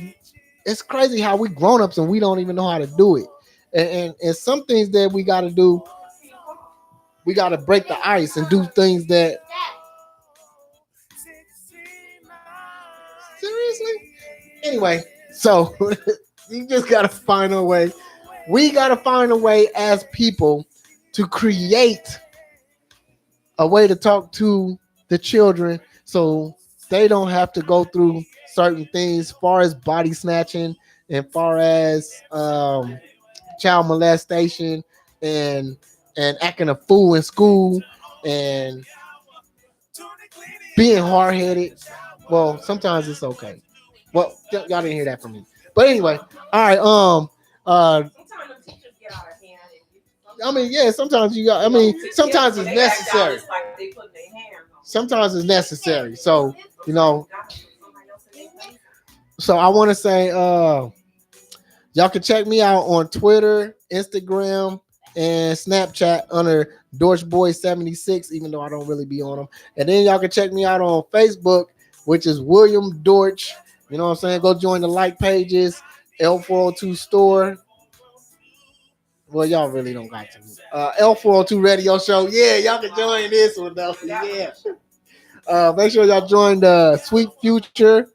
it's crazy how we grown-ups and we don't even know how to do it. And some things that we got to do, we got to break the ice and do things that. Seriously? Anyway, so you just got to find a way. We got to find a way as people to create a way to talk to the children so they don't have to go through certain things as far as body snatching and far as child molestation and acting a fool in school and being hard headed. Well, sometimes it's okay. Well, y'all didn't hear that from me. But anyway, all right. Sometimes the teachers get out of hand. I mean, yeah. Sometimes you got. I mean, sometimes it's necessary. It's like they put their hands on. Sometimes it's necessary. So you know. So I want to say, y'all can check me out on Twitter, Instagram, and Snapchat under DorchBoy76, even though I don't really be on them. And then y'all can check me out on Facebook, which is William Dorch. You know what I'm saying? Go join the like pages, L402 store. Well, y'all really don't got to. L402 radio show. Yeah, y'all can join this one though. Yeah. Make sure y'all join the Sweet Future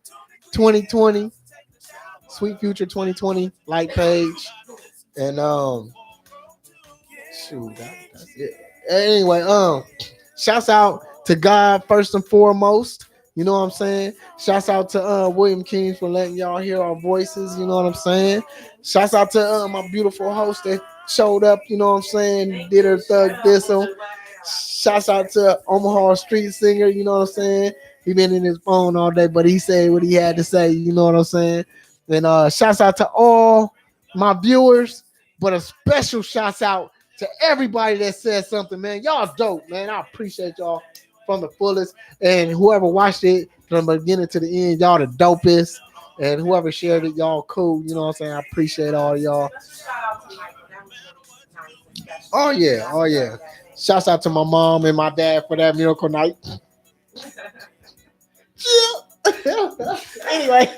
2020. Sweet Future 2020 like page. And shoot, that's it. Anyway, shouts out to God first and foremost. You know what I'm saying? Shouts out to William King for letting y'all hear our voices. You know what I'm saying? Shouts out to my beautiful host that showed up. You know what I'm saying? Did her thug thistle. Shouts out to Omaha Street Singer. You know what I'm saying? He been in his phone all day, but he said what he had to say. You know what I'm saying? And shouts out to all my viewers, but a special shouts out to everybody that said something, man. Y'all dope, man. I appreciate y'all from the fullest. And whoever watched it from the beginning to the end, y'all the dopest. And whoever shared it, y'all cool. You know what I'm saying? I appreciate all y'all. Oh yeah, oh yeah. Shouts out to my mom and my dad for that miracle night. Anyway,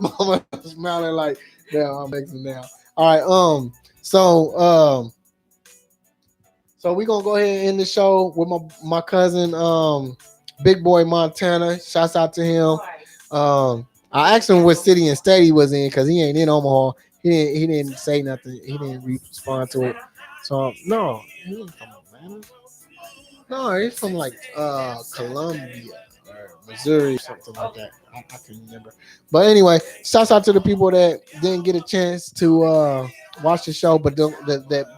mama smiling like, damn, I'm mixing now. All right, so we gonna go ahead and end the show with my cousin, Big Boy Montana. Shouts out to him. I asked him what city and state he was in because he ain't in Omaha. He didn't say nothing. He didn't respond to it. So no, he ain't from Atlanta. No, he's from like Columbia or Missouri, something like that. I can't remember. But anyway, shouts out to the people that didn't get a chance to watch the show, but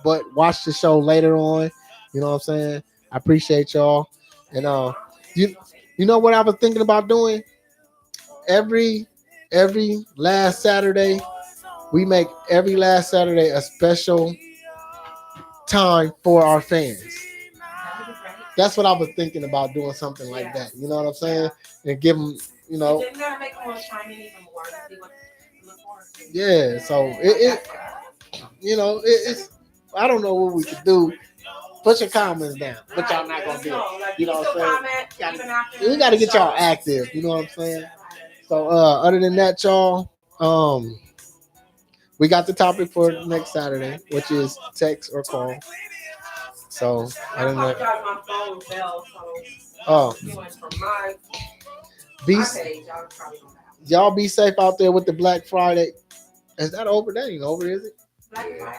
but watch the show later on. You know what I'm saying? I appreciate y'all. And you know what I was thinking about doing? Every last Saturday, we make every last Saturday a special time for our fans. That's what I was thinking about, doing something like that. You know what I'm saying? And give them, you know. Yeah. So it you know, it's. I don't know what we could do. Put your comments down, but y'all not gonna do it. You know what I'm saying? We got to get y'all active. You know what I'm saying? So other than that, y'all, we got the topic for next Saturday, which is text or call. So I don't know. My phone fell, Oh. Y'all be safe out there with the Black Friday. Is that over? That ain't over, is it?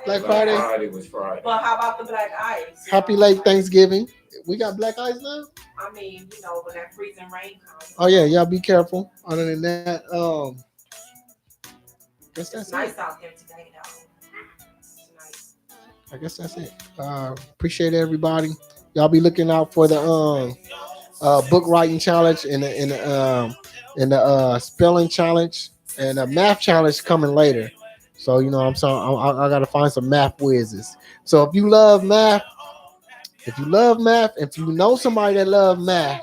Black Friday. Friday was Friday. But how about the black ice? Happy late Thanksgiving. We got black ice now. I mean, you know, when that freezing rain comes. Oh yeah, y'all be careful. Other than that, guess that's it's nice it. out there today, though. It's nice. I guess that's it. Appreciate everybody. Y'all be looking out for the book writing challenge and the spelling challenge and a math challenge coming later. So you know, I got to find some math whizzes. So if you love math, if you know somebody that loves math,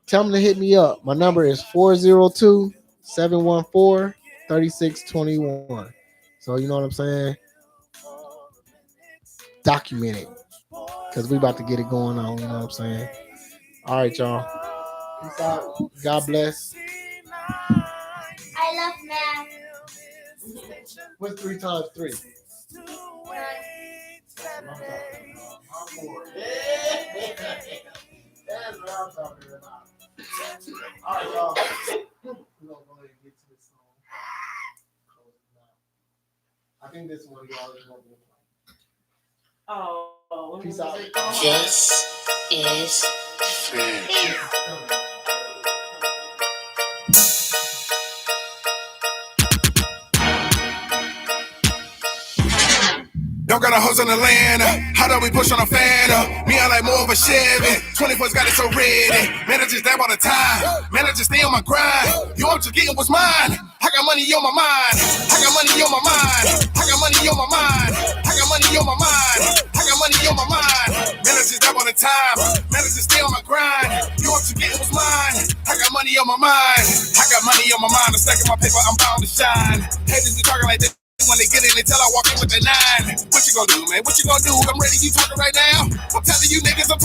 tell them to hit me up. My number is 402-714-3621. So you know what I'm saying? Document it, because we about to get it going on. You know what I'm saying? All right, y'all. Peace out. God bless. I love math. What's 3 times 3? That's what I'm talking about. All right, y'all. We're going to go ahead and get to this song. I think this one y'all is going to play. Oh, peace out. This is free. Don't got a hose on the land. How do we push on a fan? Me, I like more of a Chevy. 24's got it so ready. Man, I just dab all the time. Man, I just stay on my grind. You want to get what's mine. I got money on my mind. I got money on my mind. I got money on my mind. I got money on my mind. I got money on my mind. Man, I just dab all the time. Man, I just stay on my grind. You want to get what's mine. I got money on my mind. I got money on my mind. I'm stacking my paper. I'm bound to shine. Haters be talking like this. When they get in, they tell I walk in with the 9. What you gonna do, man? What you gonna do? I'm ready, you talking right now? I'm telling you niggas, you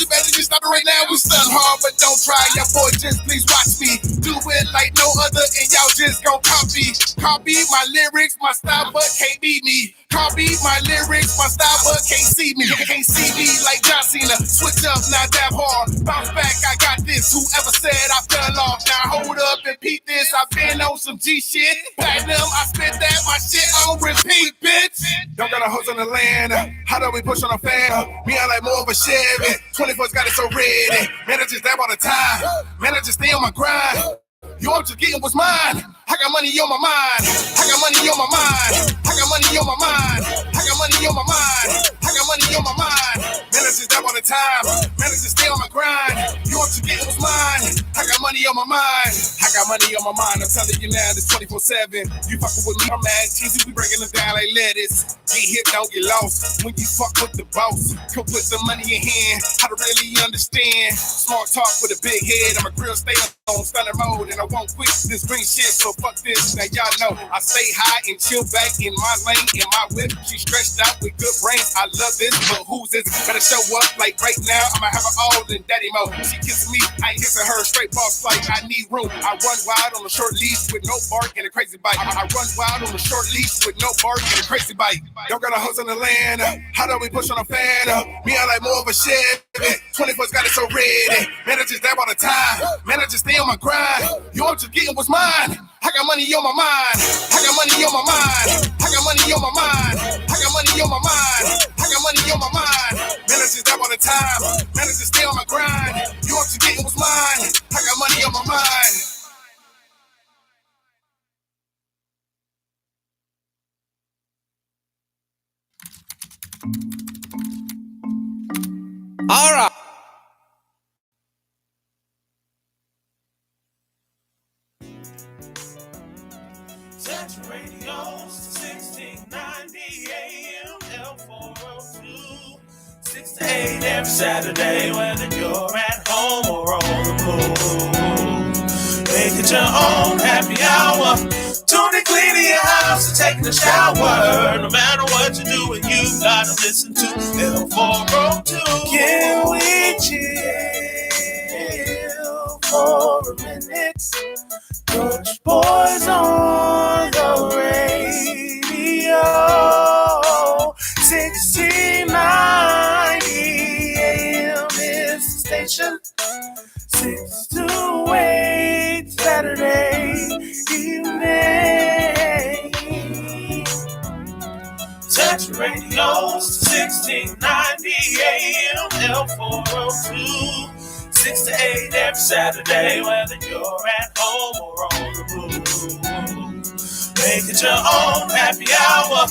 better just stop it right now. We stun hard, but don't try. Your boy, just please watch me. Do it like no other, and y'all just gon' copy. Copy my lyrics, my style, but can't beat me. Copy my lyrics, my style, but can't see me. Can't see me like John Cena. Switch up, not that hard. Bounce back, I got this. Whoever said I fell off, now hold up and peep this. I've been on some G shit. Platinum, I spit that, my shit on repeat, bitch. Don't got a hose on the land. How do we push on a fan? Me, I like more of a Chevy. 24's got it so ready. Man, I just dab all the time. Man, I just stay on my grind. You want to get what's mine. I got money on my mind. I got money on my mind. I got money on my mind. I got money on my mind. I got money on my mind. Man, I just dab all the time. Man, I just stay on my grind. You want to get what's mine. I got money on my mind. I got money on my mind. I'm telling you now, this 24/7. You fucking with me, I'm mad cheesy. We breaking them down like lettuce. Get hit, don't get lost. When you fuck with the boss, come put some money in hand. How to really understand. Smart talk with a big head. I'm a grill stay on stunner mode, and I won't quit this green shit. So fuck this. Now y'all know I stay high and chill back in my lane, in my whip. She stretched out with good brains. I love this, but who's this? Better show up like right now. I'ma have her all in daddy mode. She kisses me, I ain't kissing her. Straight boss like I need room. I run wild on a short leash with no bark and a crazy bite. I run wild on a short leash with no bark and a crazy bite. Y'all got a hose on the land. How do we push on a fan? Me, I like more of a Chevy. 24's got it so ready. Man, I just dab all the time. Man, I just stay on my grind. You want to get what's mine. I got money on my mind. I got money on my mind. I got money on my mind. I got money on my mind. I got money on my mind. Man, I just dab all the time. Man, I just stay on my grind. You want to get what's mine. I got money on my mind. All right. Touch radio, 1690 AM, L402, 6 to 8 every Saturday, whether you're at home or on the move. Make it your own happy hour. Tune in, clean your house, and taking a shower. No matter what you're doing, you gotta listen to L402. Can we chill for a minute? Coach Boys on the radio, 1690 AM is the station. 6 to 8 Saturday evening. Touch radio, 1690 AM, L402. 6 to 8 every Saturday, whether you're at home or on the move. Make it your own happy hour.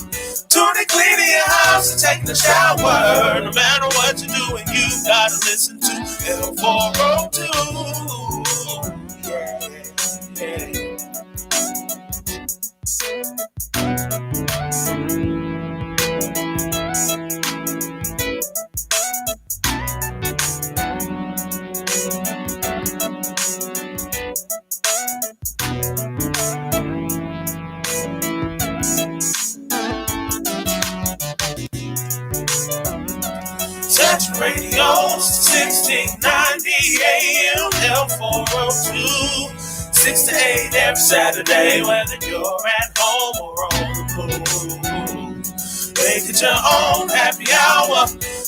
Tune in, cleaning your house, and taking a shower. No matter what you're doing, you gotta listen to L402. Yeah. Touch radio, 1690 AM, L402, 6 to 8 every Saturday, whether you're at home or on the move. Make it your own happy hour.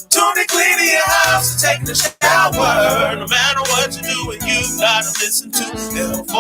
Tune in, cleaning your house, and taking a shower. No matter what you're doing, you gotta listen to L402.